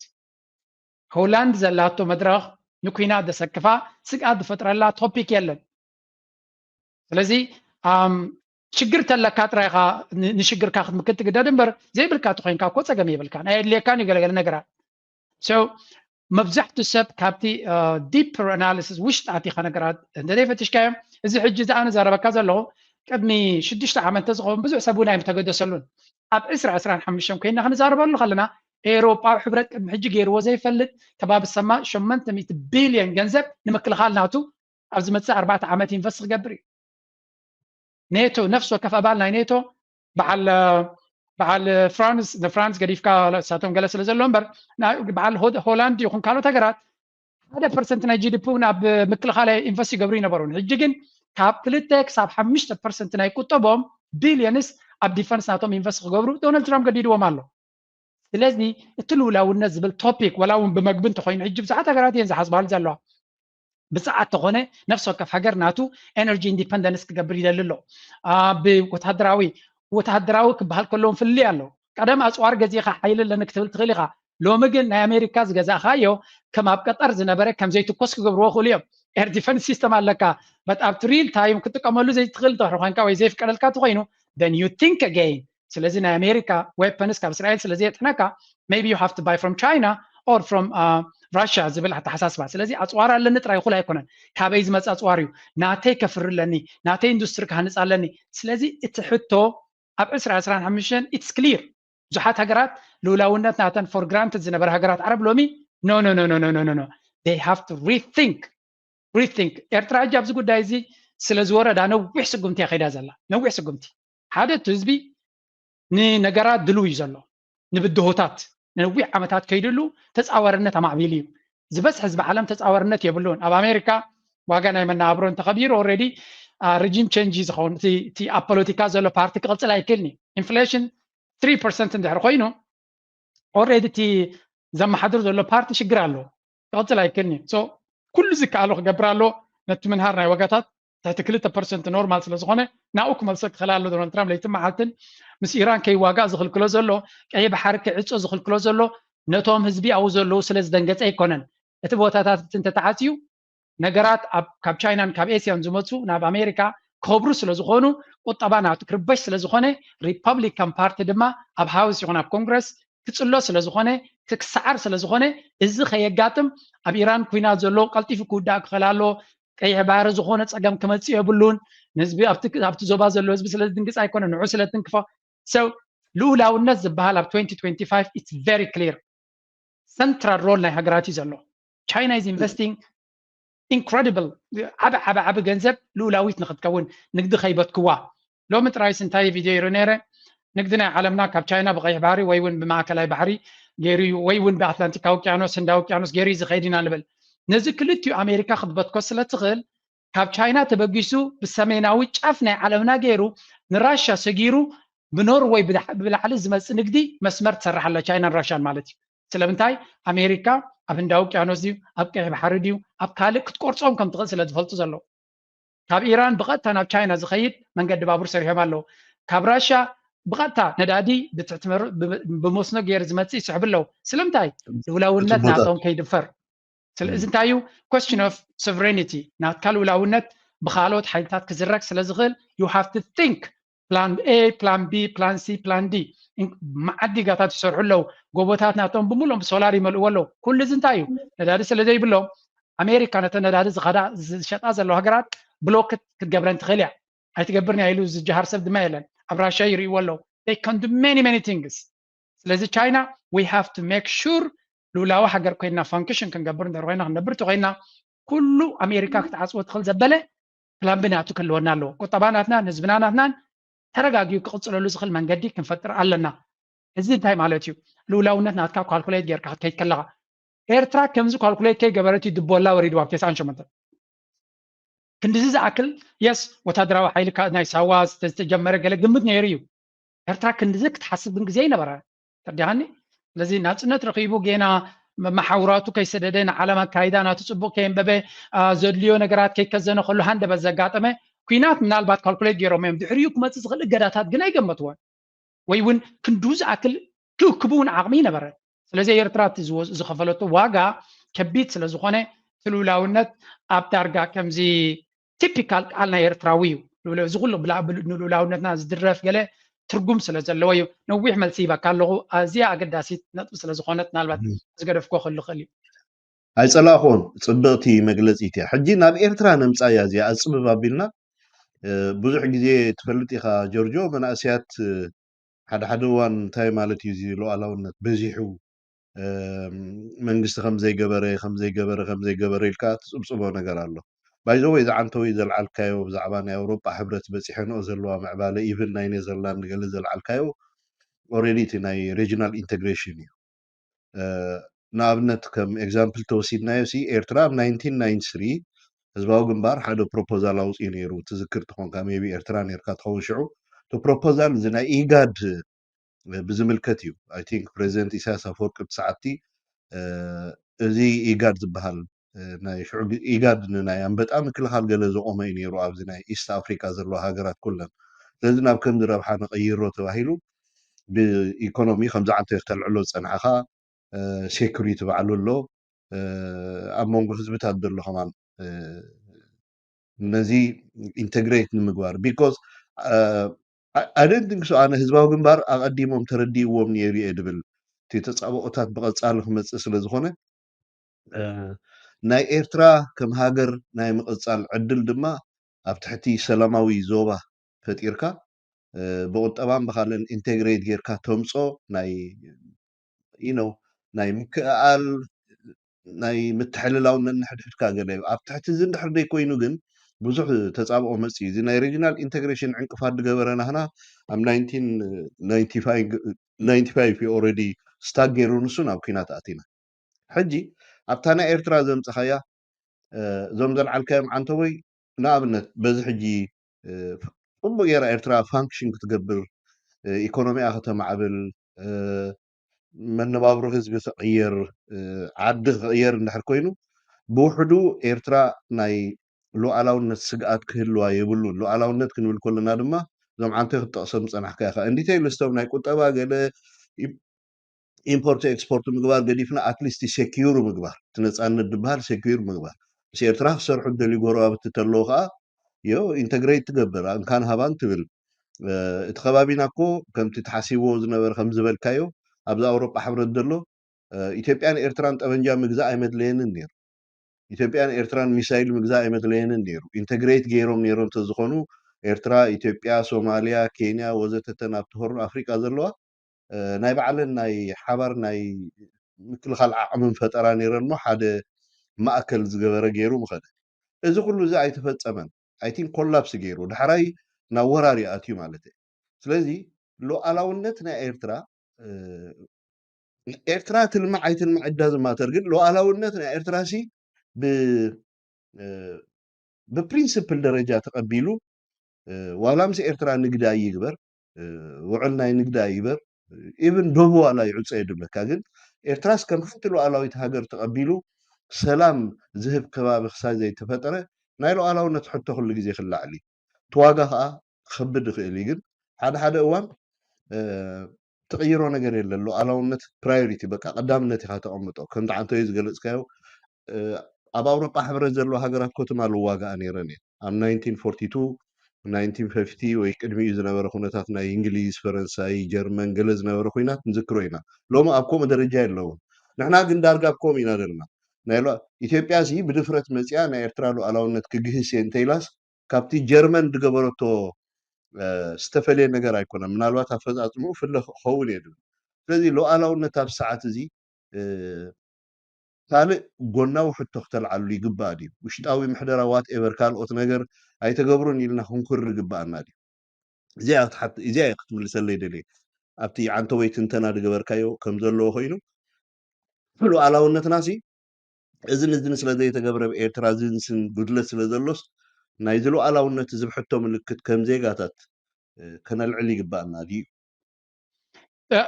ሆላንድ ዘላቶ መድረኽ ንኩናት ዘሰክፋ ስግኣት ዝፈጥረላ ቶፒክ የለን ስለዚ ሽግር ተለካ ጥራይኻ ንሽግርካ ክትምክት ትግደድ እምበር ዘይብልካ ትኮይንካ እኮ ፀገም የብልካ ናይ ኣድልየካን ይገለገለ ነገራት so መብዛሕትኡ ሰብ ካብቲ ዲፐር ኣናሊሲስ ውሽጢ ኣቲኻ ነገራት እንተዘይፈትሽካዮም እዚ ሕጂ ዝኣነ ዘረበካ ዘለኹ ቅድሚ 6 ዓመት ዝኸውን ብዙሕ ሰብ እውን ኣይተገደሰሉን ኣብ 2025 ኮይና ክንዛረበሉ ከለና ኤውሮጳዊ ሕብረት ቅድሚ ሕጂ ገይርዎ ዘይፈልጥ ከባቢ ሰማ 800 ቢልዮን ገንዘብ ንምክልኻል ናቱ ኣብ ዝመፅእ 4 ዓመት ኢንቨስት ክገብር እዩ ኔቶ ነፍስ ወከፍ ኣባል ናይ ኔቶ በዓል ፍራንስ ገዲፍካ ሳቶም ገለ ስለ ዘሎ እምበር በዓል ሆላንድ ይኹን ካልኦት ሃገራት 1% ናይ ጂዲፒ ናብ ምክልኻል ኢንቨስት ይገብሩ ይነበሩ ሕጂ ግን ካብ 2 ክሳብ 5% ናይ ቁጠቦም ቢልዮንስ ኣብ ዲፈንስ ናቶም ኢንቨስት ክገብሩ ዶናልድ ትራምፕ ገዲድዎም ኣሎ ስለዚ እቲ ሉላውነት ዝብል ቶፒክ ወላ እውን ብመግቢ እንተኮይኑ ሕጂ ብዙሓት ሃገራት እየን ዝሓስባሉ ዘለዋ بساعات تخونه نفسه كف حجر ناتو انرجي اندبندنس كجبر يدلله وتهدراوي كبهال كلهم في اللي قالوا قدام اصوار غزيخه حيل لنك تبل تخليخه لو مجن نا امريكا زغزاخايو كما بقطر زنبره كم زي تكوس كغبرو خوليو اير ديفنس سيستم علىka but up to real time كتقملو زي تخيل تروحنكا ወይ زي فقدلካ تخينو then you think again ስለዚህ ና አሜሪካ weapons ካብ እስራኤል ስለዚህ የጥነካ maybe you have to buy from China or from Russia ዝብል ተሓሳስባ ስለዚህ ኣጽዋር ኣለኒ ጥራይ ኩል ኣይኮነን ካበይ ዝመጽ ኣጽዋር እዩ ናተይ ከፍርለኒ ናተይ ኢንዱስትሪ ካህንጻለኒ ስለዚህ እቲ ሕቶ ኣብ 2025 it's clear ብዙሓት ሃገራት ልውላውነት ናተን for granted ዝነበረ ሃገራት ዓረብ ሎሚ no they have to rethink ኤርትራ ሕጂ ኣብዚ ጉዳይ እዚ ስለ ዝወረዳ ነዊሕ ስጉምቲ ከይዳ ዘላ ነዊሕ ስጉምቲ ሓደ እቲ ህዝቢ ንነገራት ድልው እዩ ዘሎ ንብድሆታት ነዊሕ ዓመታት ከይድሉ ተፃዋርነት ኣማዕቢል እዩ ዝበዝሕ ህዝቢ ዓለም ተፃዋርነት የብሉን ኣብ ኣሜሪካ ዋጋ ናይ መናብሮ እንተኸቢሩ ኦልሬዲ ሪጂም ቼንጅ ዝኸውን እቲ ኣብ ፖለቲካ ዘሎ ፓርቲ ክቕፅል ኣይክእልኒ ኢንፍሌሽን 3% እንድሕር ኮይኑ ኦልሬዲ እቲ ዘመሓድር ዘሎ ፓርቲ ሽግር ኣለዎ ክቕፅል ኣይክእልኒ ሶ ኩሉ ዝከኣሎ ክገብር ኣሎ ነቲ ምንሃር ናይ ወጋታት تحت 2% نورمال ስለ ዝኾነ ናኡ ክመልሰክ ክላሎ ዶናልድ ትራምፕ ለይቲ መዓልትን ምስ ኢራን ከይዋጋ ዝኽልክሎ ዘሎ ቀይ ባሕሪ ክዕጾ ዝኽልክሎ ዘሎ ነቶም ህዝቢ ኣው ዘለው ስለ ዝደንገፀ ኣይኮነን እቲ ቦታታት እንተተዓፅዩ ነገራት ካብ ቻይናን ካብ ኤስያን ዝመፁ ናብ ኣሜሪካ ክኸብሩ ስለ ዝኾኑ ቁጠባ ናቱ ክርበሽ ስለ ዝኾነ ሪፐብሊካን ፓርቲ ድማ ኣብ ሃውስ ይኹን ኣብ ኮንግረስ ክጽሎ ስለ ዝኾነ ክሳዓር ስለ ዝኾነ እዚ ከየጋጥም ኣብ ኢራን ኩናት ዘሎ ቀልጢፉ ክውዳእ ክኸላሎ ቀይሕ ባህሪ ዝኾነ ፀገም ክመጽእ የብሉን ንህዝቢ ኣብቲ ዞባ ዘሎ ህዝቢ ስለ ዝድንግፅ ኣይኮነን ንዑ ስለ ትንክፎ so ልኡላውነት ዝበሃል ኣብ 2025 it's very clear central role ናይ ሃገራት እዩ ዘሎ China is investing incredible ዓብ ገንዘብ ልኡላዊት ንኽትከውን ንግዲ ከይበትክዋ ሎሚ ጥራይስ እንታይ ቪድዮ ይሩ ነይረ ንግዲ ናይ ዓለምና ካብ ቻይና ብቀይሕ ባህሪ ወይ እውን ብማእከላይ ባህሪ ገይሩ ወይ እውን ብኣትላንቲክ ውቅያኖስ ህንዳዊ ውቅያኖስ ገይሩ ዝኸይድ ኢና ንብል ነዚ ክልቲኡ ኣሜሪካ ክትበትኮ ስለ ትኽእል ካብ ቻይና ተበጊሱ ብሰሜናዊ ጫፍ ናይ ዓለምና ገይሩ ንራሻ ሰጊሩ ብኖርዌይ ብላዕሊ ዝመፅእ ንግዲ መስመር ትሰርሕ ኣላ ቻይናን ራሻን ማለት እዩ ስለምንታይ ኣሜሪካ ኣብ ህንዳዊ ውቅያኖስ ድዩ ኣብ ቀይሕ ባሕሪ ድዩ ኣብ ካልእ ክትቆርፆም ከም ትኽእል ስለ ዝፈልጡ ዘለዉ ካብ ኢራን ብቐጥታ ናብ ቻይና ዝኸይድ መንገዲ ባቡር ሰሪሖም ኣለዉ ካብ ራሻ ብቐጥታ ነዳዲ ብመስኖ ገይሩ ዝመፅእ ይስሕብ ኣለዉ ስለምንታይ ልውላውነት ናቶም ከይድፈር ስለዚ እንታይ እዩ question of sovereignty ናትካ ልውላውነት ብካልኦት ሓይልታት ክዝረግ ስለ ዝኽእል you have to think plan A plan B plan C plan D ማዓዲጋታት ይሰርሑ ኣለዉ ጎቦታት ናቶም ብምሎም ብሶላር ይመልእዎ ኣለዉ ኩሉ እዚ እንታይ እዩ ነዳዲ ስለ ዘይብሎም ኣሜሪካ ነተ ነዳዲ ዝሸጣ ዘለዋ ሃገራት ብሎክ ክትገብረን ትኽእል እያ ኣይትገብርኒ ኢሉ ዝጀሃር ሰብ ድማ የለን ኣብ ራሽያ ይርእይዎ ኣለዉ they can do many things ስለዚ ቻይና we have to make sure ልውላዊ ሃገር ኮይና ፋንክሽን ክንገብር እንድሕር ኮይና ክንነብር ተኮይና ኩሉ ኣሜሪካ ክትዓፅዎ ትኽእል ዘበለ ፕላን ብናቱ ክህልወና ኣለዎ ቁጠባ ናትና ንህዝብና ናትናን ተረጋጊኡ ክቕፅለሉ ዝኽእል መንገዲ ክንፈጥር ኣለና እዚ እንታይ ማለት እዩ ልውላውነት ናትካ ኳልኩሌት ጌርካ ክትከይድ ከለኻ ኤርትራ ከምዚ ኳልኩሌት ከይገበረት እዩ ድቦላ ወሪድዋ ኣብ 98 ክንዲዚ ዝኣክል የስ ወታደራዊ ሓይሊ ናይ ሳዋ ዝተጀመረ ገለ ግምት ነይሩ እዩ ኤርትራ ክንዲዚ ክትሓስብ ግን ግዜ ይነበረ ተርዲኻኒ ስለዚ ናፅነት ረኺቡ ጌና መሓውራቱ ከይሰደደ ንዓለም ኣካይዳ ናቱ ፅቡቅ ከየንበበ ዘድልዮ ነገራት ከይከዘነ ከሉ ሃንደበ ዘጋጠመ ኩናት ምናልባት ካልኩሌት ገይሮም እዮም ድሕሪኡ ክመፅእ ዝኽእል እገዳታት ግን ኣይገመትዎን ወይ እውን ክንዱ ዝኣክል ክእክቡ እውን ዓቕሚ ይነበረ ስለዚ ኤርትራ እቲ ዝኸፈለቶ ዋጋ ከቢድ ስለ ዝኾነ እቲ ልውላውነት ኣብ ዳርጋ ከምዚ ቲፒካል ቃል ናይ ኤርትራዊ እዩ እዚ ኩሉ ንልውላውነትና ዝድረፍ ገለ ትርጉም ስለ ዘለዎ እዩ ነዊሕ መልሲ ይበካ ኣለኹ ኣዝያ ኣገዳሲት ነጥቢ ስለ ዝኾነት ምናልባት ዝገደፍኮ ክእል ይኽእል እዩ
ኣይፀላኹን ፅብቕቲ መግለፂት እያ ሕጂ ናብ ኤርትራ ነምፃ እያ እዚኣ ኣፅብብ ኣቢልና ብዙሕ ግዜ ትፈልጥ ኢኻ ጆርጆ መናእስያት ሓደ እዋን እንታይ ማለት እዩ እዚ ሉኣላውነት በዚሑ መንግስቲ ከምዘይገበረ ኢልካ ትፅብፅቦ ነገር ኣሎ ባይዘወይ ዝዓንተወይ ዘለዓልካዮ ብዛዕባ ናይ ኣውሮጳ ሕብረት በፂሐንኦ ዘለዋ ምዕባለ ኢቨን ናይ ኔዘርላንድ ገለ ዘለዓልካዮ ኦልሬዲ እቲ ናይ ሬጂናል ኢንቴግሬሽን እዩ ንኣብነት ከም ኤግዛምፕል ተወሲድናዮ ሲ ኤርትራ ኣብ 1993 ህዝባዊ ግንባር ሓደ ፕሮፖዛል ኣውፅኡ ነይሩ ትዝክር ትኾንካ ሜቢ ኤርትራ ነርካ ትኸውን ሽዑ እቲ ፕሮፖዛል እዚ ናይ ኢጋድ ብዝምልከት እዩ ኣይ ቲንክ ፕሬዚደንት ኢሳያስ ኣፈወርቂ ብሰዓቲ እዚ ኢጋድ ዝበሃል ናይ ሽዑ ኢጋድ ናይ አንበጣ ምክልኻል ገለ ዘቆመ እዩ ነይሩ ኣብዚ ናይ ኢስት አፍሪካ ዘለዎ ሃገራት ኩለን ስለዚ ናብ ከምዚ ረብሓ ንቀይሮ ተባሂሉ ብኢኮኖሚ ከምዚ ዓንተ ክተልዕሎ ዝፀንሐኻ ሴኩሪቲ ባዕሉ ኣሎ ኣብ መንጎ ህዝብታት ዘሎ ከማን ነዚ ኢንተግሬት ንምግባር ቢኮዝ I don't think so ኣነ ህዝባዊ ግንባር ኣቀዲሞም ተረዲእዎም ነይሩ እየ ድብል እቲ ተፃብኦታት ብቐፃሊ ክመፅእ ስለ ዝኾነ ናይ ኤርትራ ከም ሃገር ናይ ምቕፃል ዕድል ድማ ኣብ ትሕቲ ሰላማዊ ዞባ ፈጢርካ ብቁጠባን ብካልእን ኢንቴግሬት ጌርካ ተምፆ ናይ ናይ ምክኣል ናይ ምትሕልላው ነንሕድሕድካ ገለ ኣብ ትሕቲ እዚ እንድሕር ደይኮይኑ ግን ብዙሕ ተፃብኦ መፅኡ እዚ ናይ ሪጅናል ኢንቴግሬሽን ዕንቅፋት ዝገበረና ህና ኣብ 1995 ኦልሬዲ ስታክ ገይሩ ንሱ ናብ ኩናት ኣቲና ሕጂ ኣብታ ናይ ኤርትራ ዘምፅኻያ እዞም ዘለዓልካዮም ዓንተወይ ንኣብነት በዚ ሕጂ ፅቡቅ ጌራ ኤርትራ ፋንክሽን ክትገብር ኢኮኖሚያ ከተማዕብል መነባብሮ ህዝቢ ክቅየር ዓዲ ክቅየር እንድሕር ኮይኑ ብውሕዱ ኤርትራ ናይ ሉዓላውነት ስግኣት ክህልዋ የብሉን ሉዓላውነት ክንብል ከለና ድማ እዞም ዓንተይ ክትጠቕሶም ፀናሕካ ኢኻ እንዲተይሉ ስቶም ናይ ቁጠባ ገለ ኢምፖርት ኤክስፖርት ምግባር ገዲፍና ኣትሊስት ሴኪዩር ምግባር እቲ ነፃነት ዝበሃል ሴኪዩር ምግባር ምስ ኤርትራ ክሰርሑ ደልዩ ጎረባብቲ ተለዉ ከዓ ኢንተግሬት ትገብር እንካን ሃባን ትብል እቲ ከባቢና እኮ ከምቲ ተሓሲብዎ ዝነበረ ከም ዝበልካዮ ኣብዛ ኣውሮጳ ሕብረት ዘሎ ኢትዮጵያን ኤርትራን ጠበንጃ ምግዛእ ኣይመድለየንን ነይሩ ኢትዮጵያን ኤርትራን ሚሳይል ምግዛእ ኣይመድለየንን ነይሩ ኢንተግሬት ገይሮም ነይሮም ተዝኾኑ ኤርትራ ኢትዮጵያ ሶማልያ ኬንያ ወዘተተ ናብቲ ሆርን ኣፍሪቃ ዘለዋ ናይ ባዕለን ናይ ሓባር ናይ ምክልኻል ዓቕምን ፈጠራ ነይረን ሞ ሓደ ማእከል ዝገበረ ገይሩ ምኸደ እዚ ኩሉ እዚ ኣይተፈፀመን ኣይ ቲንክ ኮላፕስ ገይሩ ድሕራይ ናብ ወራሪ ኣትዩ ማለት እዩ ስለዚ ሉዓላውነት ናይ ኤርትራ ትልማዕ ኣይትልማዕ ዳዝንት ማተር ግን ሉዓላውነት ናይ ኤርትራ ሲ ብፕሪንስፕል ደረጃ ተቐቢሉ ዋላ ምስ ኤርትራ ንግዲ ኣይግበር ውዕል ናይ ንግዲ ኣይግበር ኢቨን ደቡ ዋላ ይዕፀ የድብለካ ግን ኤርትራስ ከም ሓንቲ ሉዓላዊት ሃገር ተቐቢሉ ሰላም ዝህብ ከባቢ ክሳብ ዘይተፈጠረ ናይ ሉዓላውነት ሕቶ ኩሉ ግዜ ክላዕሊ ተዋጋ ከዓ ክከብድ ይኽእል እዩ ግን ሓደ ሓደ እዋን ትቕይሮ ነገር የለን ሉዓላውነት ፕራዮሪቲ በቃ ቀዳምነት ኢኻ ተቐምጦ ከምቲ ዓንተይ ዝገለፅካዮ ኣብ ኣውሮጳ ሕብረት ዘለዎ ሃገራት ኮትማ ልዋጋኣ ነይረን እየን ኣብ 1942 1950 ወይ ቅድሚኡ ዝነበረ ኩነታት ናይ እንግሊዝ ፈረንሳይ ጀርመን ገለ ዝነበረ ኩናት ንዝክሮ ኢና ሎሚ ኣብ ከምኡ ደረጃ የለውን ንሕና ግን ዳርጋ ኣብ ከምኡ ኢና ዘለና ናይ ኢትዮጵያ ሲ ብድፍረት መፅያ ናይ ኤርትራ ሉዓላውነት ክግህስ እየ እንተኢላስ ካብቲ ጀርመን ዝገበረቶ ዝተፈለየ ነገር ኣይኮነን ምናልባት ኣፈፃፅምኡ ፍለ ክኸውን እየ ድብል ስለዚ ሉዓላውነት ኣብ ሰዓት እዚ ካልእ ጎናዊ ሕቶ ክተልዓሉ ይግባእ ድዩ ውሽጣዊ ምሕደራ ዋት ኤቨር ካልኦት ነገር ኣይተገብሩን ኢልና ክንኩር ይግባአና ድዩ እዚኣ ክትምልሰለይ ደልየ ኣብቲ ዓንተወይ ትንተና ዝገበርካዮ ከም ዘለዎ ኮይኑ ሉዓላውነትና ሲ እዝን ስለ ዘይተገብረ ብኤርትራ ዝንስን ጉድለት ስለ ዘሎስ ናይ ሉዓላውነት ዝብሕቶ ምልክት ከም ዜጋታት ከነልዕል ይግባአና ድዩ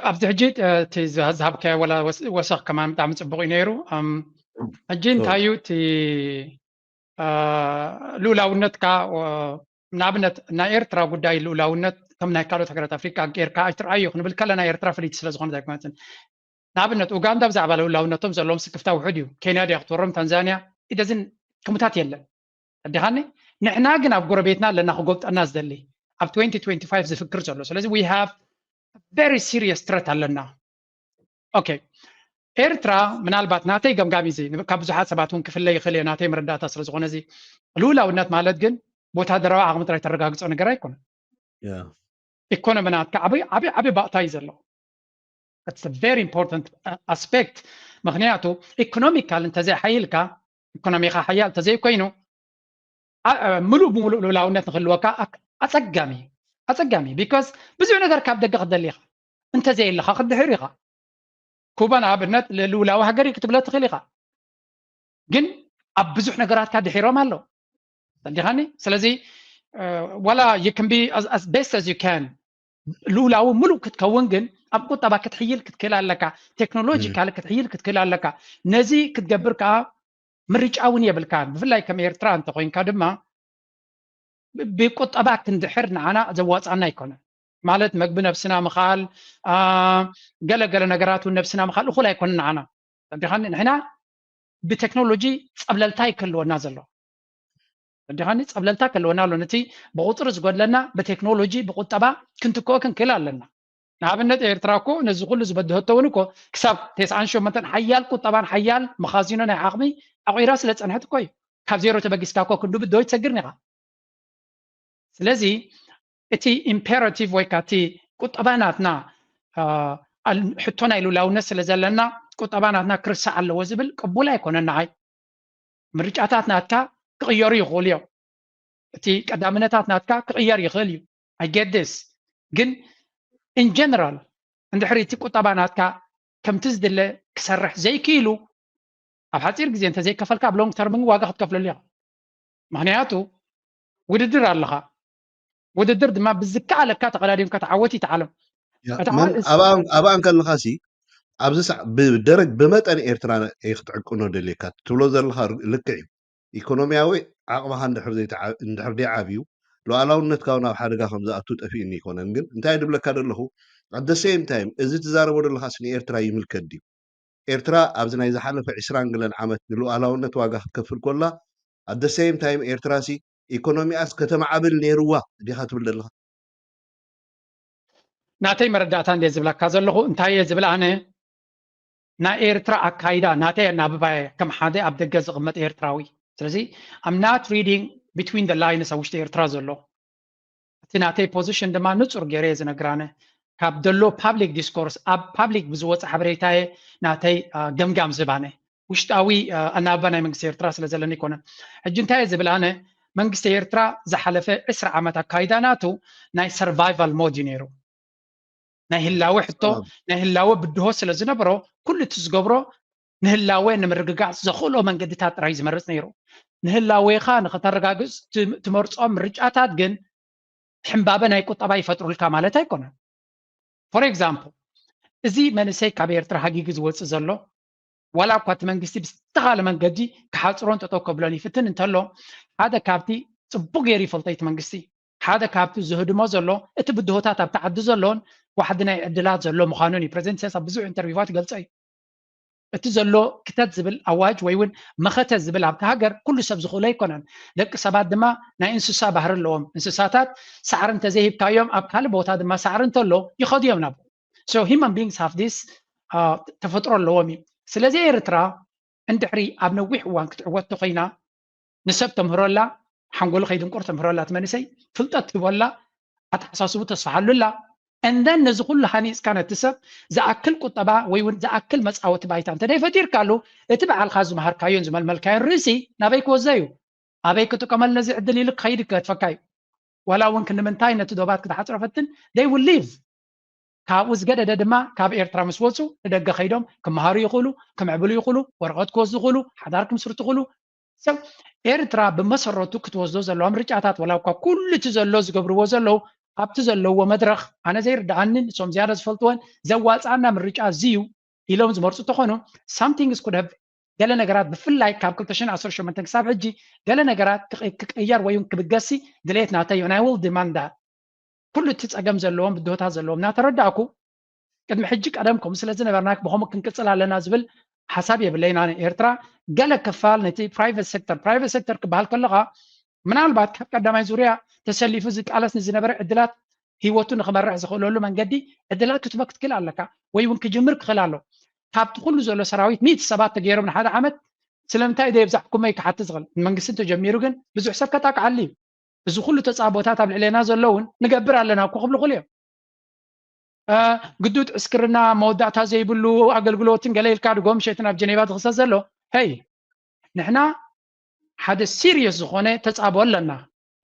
ኣብቲ ሕጂ እቲ ዝሃብካዮ ወላ ወሰኽ ከማን ብጣዕሚ ፅቡቅ እዩ ነይሩ ሕጂ እንታይ እዩ እቲ ልኡላውነትካ ንኣብነት ናይ ኤርትራ ጉዳይ ልኡላውነት ከም ናይ ካልኦት ሃገራት ኣፍሪቃ ጌርካ ኣይትርኣዮ ክንብል ከለና ኤርትራ ፍልይቲ ስለ ዝኾነት ኣይኮነትን ንኣብነት ኡጋንዳ ብዛዕባ ልኡላውነቶም ዘለዎም ስክፍታ ውሕድ እዩ ኬንያ ዲያ ክትወሮም ታንዛንያ ኢደዝን ክምታት የለን ኣዲኻኒ ንሕና ግን ኣብ ጎረቤትና ኣለና ክጎብጠና ዝደሊ ኣብ 2025 ዝፍክር ዘሎ ስለዚ we have very serious threat ኣለና ኦኬ ኤርትራ ምናልባት ናተይ ገምጋሚ እዚ ካብ ብዙሓት ሰባት እውን ክፍለ ይኽእል እየ ናተይ መረዳእታ ስለ ዝኾነ እዚ ልኡላውነት ማለት ግን ወታደራዊ ዓቕሚ ጥራይ ተረጋግፆ ነገር ኣይኮነን ኢኮኖሚናትካ ዓብዪ ባእታ እዩ ዘሎ That's a very important aspect ምክንያቱ ኢኮኖሚካል እንተዘይሓይልካ ኢኮኖሚካ ሓያል እንተዘይኮይኑ ምሉእ ብምሉእ ልኡላውነት ንክህልወካ ኣፀጋሚ ቢካዝ ብዙሕ ነገር ካብ ደገ ክትደሊ ኢኻ እንተዘይለካ ክትድሕር ኢኻ ኩባ ንኣብነት ልኡላዊ ሃገር ክትብለ ትኽእል ኢኻ ግን ኣብ ብዙሕ ነገራትካ ድሒሮም ኣሎ ሰዲኻኒ ስለዚ ወላ you can be as best as you can ልኡላዊ ሙሉእ ክትከውን ግን ኣብ ቁጠባ ክትሕይል ክትክእል ኣለካ ቴክኖሎጂካል ክትሕይል ክትክእል ኣለካ ነዚ ክትገብር ከዓ ምርጫውን የብልካን ብፍላይ ከም ኤርትራ እንተኮይንካ ድማ ብቁጠባ ክንድሕር ንዓና ዘዋፃና ኣይኮነን ማለት መግቢ ነብስና ምኻል ገለገለ ነገራት ነብስና ምኻል እኹል ኣይኮነን ንዓና እንዲኻኒ ንሕና ብቴክኖሎጂ ፀብለልታ ይክልወና ዘሎ እንዲኻኒ ፀብለልታ ክልወና ኣሎ ነቲ ብቁፅሪ ዝጎድለና ብቴክኖሎጂ ብቁጠባ ክንትክኦ ክንክእል ኣለና ንኣብነት ኤርትራ እኮ ነዚ ኩሉ ዝበድህቶ እውን እኮ ክሳብ 98 ሓያል ቁጠባን ሓያል መኻዚኖ ናይ ዓቕሚ ኣቑራ ስለ ፀንሐት እኮ እዩ ካብ ዜሮ ተበጊስካ እኮ ክንዱ ብድሆ ይትሰግር ኒኻ ስለዚ እቲ ኢምፔራቲቭ ወይ ከዓ እቲ ቁጠባ ናትና ሕቶ ናይ ሉላውነት ስለ ዘለና ቁጠባ ናትና ክርስዕ ኣለዎ ዝብል ቅቡል ኣይኮነን ንዓይ ምርጫታት ናትካ ክቕየሩ ይኽእሉ እዮም እቲ ቀዳምነታት ናትካ ክቕየር ይኽእል እዩ ኣይጌድስ ግን ኢን ጀነራል እንድሕሪ እቲ ቁጠባ ናትካ ከምቲ ዝድለ ክሰርሕ ዘይክኢሉ ኣብ ሓፂር ግዜ እንተዘይከፈልካ ኣብ ሎንግ ተርም ዋጋ ክትከፍለሉ ኢኻ ምክንያቱ ውድድር ኣለኻ ውድድር ድማ ብዝከኣለካ ተቐዳዲምካ ተዓወት ይተዓለም
ኣብኣን ከለካ ሲ ኣብዚ ሰዕ ብደረጅ ብመጠን ኤርትራ ክትዕቅኖ ደልየካ ትብሎ ዘለካ ልክዕ እዩ ኢኮኖምያዊ ዓቕምካ እንድሕር ደይዓብዩ ሉኣላውነትካ ናብ ሓደጋ ከም ዝኣቱ ጠፊእኒ ይኮነን ግን እንታይ ድብለካ ደለኹ ኣት ደ ሴም ታይም እዚ ትዛረቦ ደለካ ንኤርትራ ይምልከት ድዩ ኤርትራ ኣብዚ ናይ ዝሓለፈ 20 ገለን ዓመት ንሉኣላውነት ዋጋ ክትከፍል ኮላ ኣት ደ ሴም ታይም ኤርትራ ሲ ኢኮኖሚያስ ከተማዓብል ነይሩዋ ዲኻ ትብል ዘለካ
ናተይ መረዳእታ እንዴት ዝብለካ ዘለኹ እንታይ እየ ዝብል ኣነ ናይ ኤርትራ ኣካይዳ ናተይ ኣናብባየ ከም ሓደ ኣብ ደገ ዝቕመጥ ኤርትራዊ ስለዚ ኣም ናት ሪዲንግ ቢትዊን ደ ላይንስ ኣብ ውሽጢ ኤርትራ ዘሎ እቲ ናተይ ፖዚሽን ድማ ንፁር ገይረ ዝነግራነ ካብ ደሎ ፓብሊክ ዲስኮርስ ኣብ ፓብሊክ ብዝወፅእ ሓበሬታየ ናተይ ገምጋም ዝባነ ውሽጣዊ ኣናብባ ናይ መንግስቲ ኤርትራ ስለ ዘለኒ ይኮነን ሕጂ እንታይ እየ ዝብል ኣነ መንግስቲ ኤርትራ ዝሓለፈ 20 ዓመት ኣካይዳ ናቱ ናይ ሰርቫይቫል ሞድ እዩ ነይሩ ናይ ህላወ ሕቶ ናይ ህላወ ብድሆ ስለ ዝነበሮ ኩሉ እቲ ዝገብሮ ንህላወ ንምርግጋዕ ዘኽእሎ መንገድታት ጥራይ ዝመርፅ ነይሩ ንህላወኻ ንኽተረጋግፅ ትመርፆም ምርጫታት ግን ሕምባበ ናይ ቁጠባ ይፈጥሩልካ ማለት ኣይኮነን ፎር ኤግዛምፕል እዚ መንእሰይ ካብ ኤርትራ ሃጊጊ ዝወፅእ ዘሎ ዋላ እኳ እቲ መንግስቲ ብዝተኻለ መንገዲ ክሓፅሮን ጠጠው ከብሎን ይፍትን እንተሎ ሓደ ካብቲ ፅቡቅ ገይሩ ይፈልጦ እቲ መንግስቲ ሓደ ካብቲ ዝህድሞ ዘሎ እቲ ብድሆታት ኣብቲ ዓዲ ዘሎን ዋሕዲ ናይ ዕድላት ዘሎ ምዃኑን እዩ ፕሬዚደንት ኢሳያስ ኣብ ብዙሕ ኢንተርቪዋት ይገልፆ እዩ እቲ ዘሎ ክተት ዝብል ኣዋጅ ወይ እውን መኸተት ዝብል ኣብቲ ሃገር ኩሉ ሰብ ዝኽእሎ ኣይኮነን ደቂ ሰባት ድማ ናይ እንስሳ ባህሪ ኣለዎም እንስሳታት ሳዕሪ እንተዘይሂብካዮም ኣብ ካልእ ቦታ ድማ ሳዕሪ እንተሎ ይኸዱ እዮም ናብኡ ሶ ሂማን ቢንግስ ሃቭ ዲስ ተፈጥሮ ኣለዎም እዩ ስለዚ ኤርትራ እንድሕሪ ኣብ ነዊሕ እዋን ክትዕወቶ ኮይና ንሰብ ተምህረላ ሓንጎሉ ከይድንቁር ተምህረላ ትመንሰይ ፍልጠት ትህበላ ኣተሓሳስቡ ተስፋሓሉላ እንደን ነዚ ኩሉ ሃኒፅካ ነቲ ሰብ ዝኣክል ቁጠባ ወይ እውን ዝኣክል መፃወቲ ባይታ እንተደይፈጢርካሉ እቲ በዓልካ ዝመሃርካዮን ዝመልመልካዮን ርእሲ ናበይ ክወዘ እዩ ኣበይ ክጥቀመል ነዚ ዕድል ኢሉ ክኸይድ ክተፈካ እዩ ዋላ እውን ክንምንታይ ነቲ ዶባት ክትሓፅረፈትን ደይ ውል ሊቭ ካብኡ ዝገደደ ድማ ካብ ኤርትራ ምስ ወፁ ንደገ ከይዶም ክመሃሩ ይኽእሉ ክምዕብሉ ይኽእሉ ወረቐት ክወስዱ ይኽእሉ ሓዳር ክምስርቱ ይኽእሉ ሰብ ኤርትራ ብመሰረቱ ክትወስዶ ዘለዋ ምርጫታት ዋላ እኳ ኩሉ እቲ ዘሎ ዝገብርዎ ዘለው ኣብቲ ዘለዎ መድረኽ ኣነ ዘይርዳእንን እሶም ዝያዳ ዝፈልጥዎን ዘዋፃና ምርጫ እዝዩ ኢሎም ዝመርፁ ተኾኑ ሳምቲንግስ ኩድ ሃቭ ገለ ነገራት ብፍላይ ካብ 2018 ክሳብ ሕጂ ገለ ነገራት ክቅየር ወይ ክብገሲ ድሌት ናተይ ናይ ውል ዲማንድ ኩሉ እቲ ፀገም ዘለዎም ብድሆታት ዘለዎም እናተረዳእኩ ቅድሚ ሕጂ ቀደምኩም ስለ ዝነበርና ብኸምኡ ክንቅፅል ኣለና ዝብል ሓሳብ የብለይና ኤርትራ ገለ ክፋል ነቲ ፕራይቬት ሴክተር ክበሃል ከለኻ ምናልባት ካብ ቀዳማይ ዙርያ ተሰሊፉ ዝቃለስ ንዝነበረ ዕድላት ሂወቱ ንክመርሕ ዝኽእለሉ መንገዲ ዕድላት ክትበ ክትክእል ኣለካ ወይ እውን ክጅምር ክኽእል ኣሎ ካብቲ ኩሉ ዘሎ ሰራዊት 100 ሰባት ተገይሮም ንሓደ ዓመት ስለምንታይ ደይብዛሕኩመይ ክሓቲ ዝኽእል መንግስቲ ተጀሚሩ ግን ብዙሕ ሰብ ከጣቅዓሊ እዩ እዚ ኩሉ ተፃቦታት ኣብ ልዕለና ዘለውን ንገብር ኣለና እኮ ክብሉ ክእሉ እዮም ግዱድ ዕስክርና መወዳእታ ዘይብሉ ኣገልግሎትን ገለ ኢልካ ድጎም ሸትን ኣብ ጀኔቫ ዝኽሰት ዘሎ ሄይ ንሕና ሓደ ሲሪየስ ዝኾነ ተፃቦ ኣለና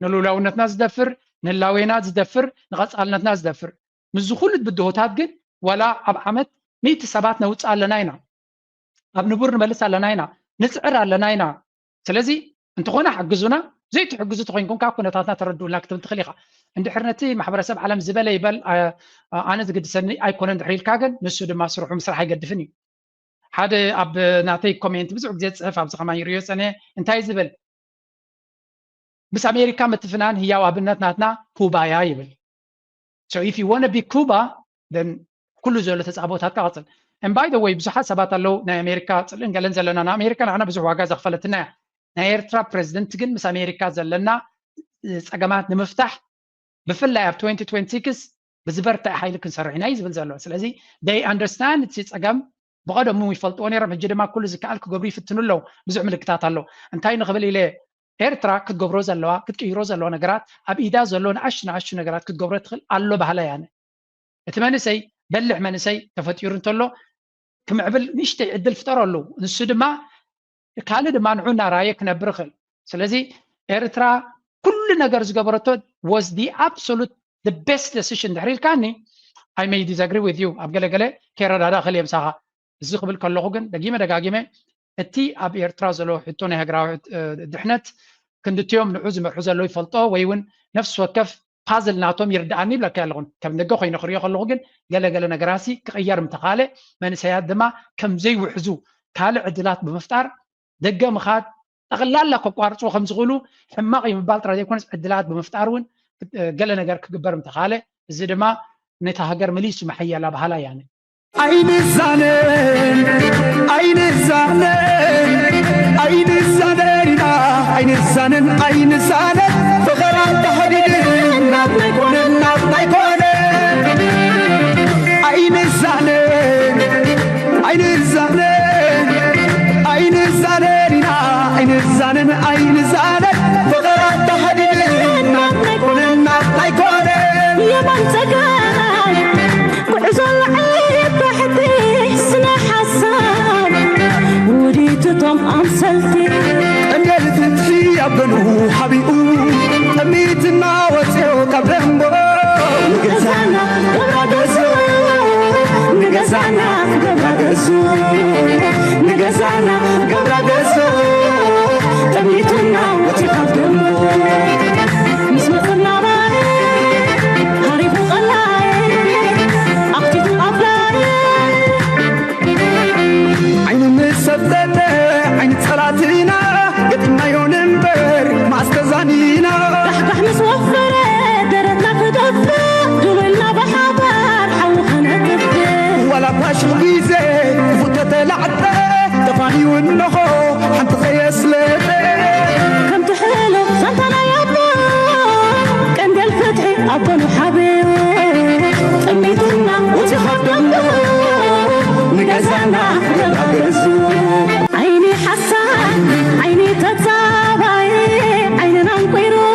ንሉላውነትና ዝደፍር ንህላዌና ዝደፍር ንቐፃልነትና ዝደፍር ምዝ ኩሉ ብድሆታት ግን ዋላ ኣብ ዓመት 100 ሰባት ነውፅእ ኣለና ኢና ኣብ ንቡር ንመልስ ኣለና ኢና ንፅዕር ኣለና ኢና ስለዚ እንተኾነ ሓግዙና ዘይትሕግዙ ተኮይንኩም ካብ ኩነታትና ተረድኡልና ክትብል ትኽእል ኢኻ እንድሕር ነቲ ማሕበረሰብ ዓለም ዝበለ ይበል ኣነ ዝግድሰኒ ኣይኮነ እንድሕር ኢልካ ግን ንሱ ድማ ስርሑ ምስራሕ ኣይገድፍን እዩ حدا أب نعطي كومنت بزوج زيت صحف أب زخمان يريوس أنا انتهي زبل بس أمريكا متفنان هي وابنات ناتنا كوبا يا يبل so if you want to be Cuba then كل زول تسعبوت هتقاطل and by the way بزحات سبات اللو نا أمريكا تلين قالن زلنا نا أمريكا أنا بزح واجاز أغفلتنا نا إيرترا بريزيدنت جن مس أمريكا زلنا سجمات نمفتح بفلا أب 2026 بزبرت حيلك نسرعنا يزبل زلوا سلازي they understand it's سجم بقدر مو يفلتون يرى مجد ما كل زكالك قبري في التنلو بزح ملكتات اللو أنتي نقبل إليه إيرترا كتجبرو زلوا كتكيرو زلوا نجارات أب إيدا زلون عشنا نجارات كتجبرو تخل الله بحلا يعني أتمنى سي بلع من سي تفتيرون تلو كم عبل نشتي عدل فترة له السدما كان دما نعونا رايك نبرخل سلازي إيرترا كل نجار زجبرتو was the absolute the best decision دحريل كاني I may disagree with you أبقى كيرا داخل يمساها الزقبل كلهوجن دقيمة التي أب إيرترا زلو حتوني هجراو دحنت كندتيوم نعوز مرحوز اللي يفلطه ويون نفس وكف بازل ناتوم يردعني بلا كالغون كم نجو خي نخريو خلوجن قال نجراسي كغير متقالة من سياد دما كم زي وحزو كال عدلات بمفتار دقة مخات أغلال لك قارصو خمس غلو حماقي مبالط رادي يكون عدلات بمفتارون قال نجر كجبر متقالة زي دما نتهجر مليس محيا لا بحالا يعني
عين الزانين عين الزانين عين الزانين عين الزانين عين الزانين فغرام تحديدين نابنا يكونن نابنا يكونن عين الزانين عين الزانين عين الزانين عين الزانين عين الزانين فغرام تحديدين نابنا يكونن نابنا يكونن
يا من تقال وعزل عيب بحدي سنة حسان وريتهم أمثلتي
قلت في ابنو حبيبو تميتنا وتيو قبلمبو
نجزانا قبرادزو
نجزانا قبرادزو نجزانا قبرادزو تميتنا وتيو قبلمبو
مسمطنا باي هاريبو قلاي أقتيتو أبلاي
عين مسدد عين صلاتنا قدنا يونبر ما استزانينا
بحبح مسوفرة درتنا كدفة دولنا بحبار حوخنا كدفة
ولا باش غيزة فتت العدة تفاني ونهو حنت خيس لبي
كم تحلو سنتنا يابا كند الفتحي أبنو حبيبي تميتنا وتخدمنا
نجزانا قبرادزو
عيني حسان عيني تتابعي عيني ننقيرو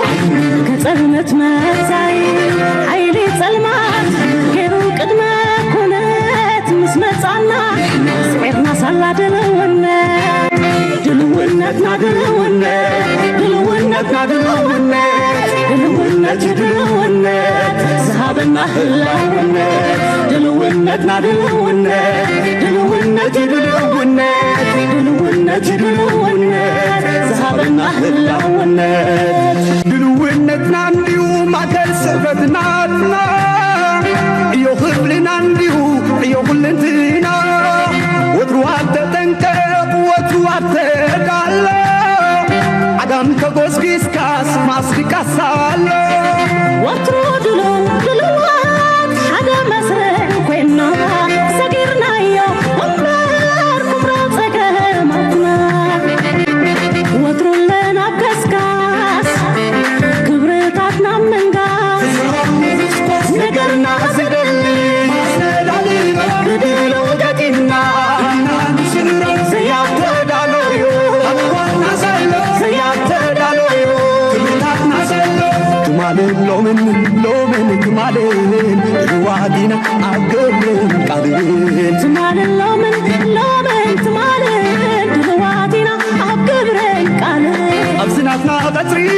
كتلمت مرزاي عيني تلمات كيرو قدما كونت مسمت عنا سعيرنا صلا دلونت
دلونتنا دلونت دلونتنا دلونت دلونت دلونت ذهبنا هلاونت دلونتنا دلونت دلونت دلونت دلونت دلونت ذهبنا هلاونت دلونتنا نديو ما كسبتنا يو خبلنا نديو يو خلنتنا وتروات تنكب وتروات تقال عدم كغوسكيس كاس ماسكي كاسالو
وترودلو دلوات حدا مسرح كوينا سجيرنا يا أمبار كبرات سكامتنا وترولنا بكسكاس كبرتاتنا من غاز
نقرنا زدلي بدلو جاتنا زيات دالويو أبوانا سلو زيات دالويو كبتاتنا سلو تمالين لومن تمالين الوادينا عقلين قادرين
تمالين لومن تمالين الوادينا عقلين قادرين
أبزناتنا بطري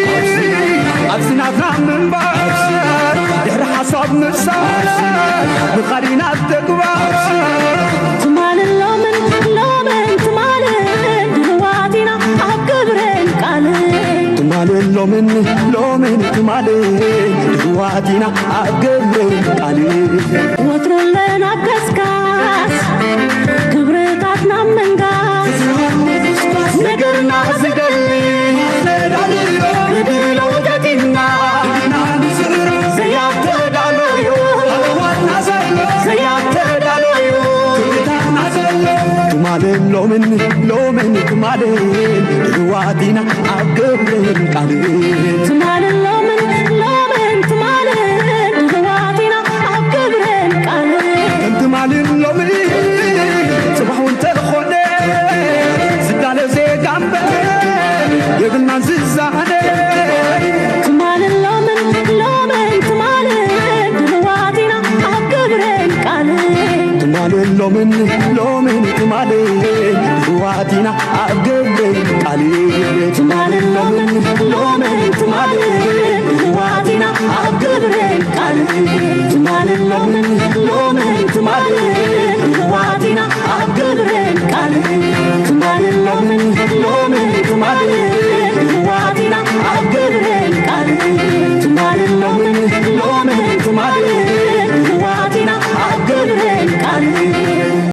أبزناتنا منبار دحر حصاب نفسار بخارينا التكبار
تمالين لومن تمالين الوادينا عقلين قادرين
تمالين لومن تمالين الوادينا عقلين قادرين
وترولنا بكسكاس كبرتاتنا من
تمالن لومن تمالن دواتينا عقبرن قالن
تمالن لومن تمالن دواتينا عقبرن قالن
تمالن لومن صباح وانت خونه زدال زي جنب يغنى ززانه
تمالن لومن تمالن دواتينا عقبرن قالن
تمالن لومن تمالن دواتينا عقبرن قالن
تمالن لومن تمالن دواتينا عقبرن قالن تمالن لومن تمالن دواتينا عقبرن قالن تمالن لومن تمالن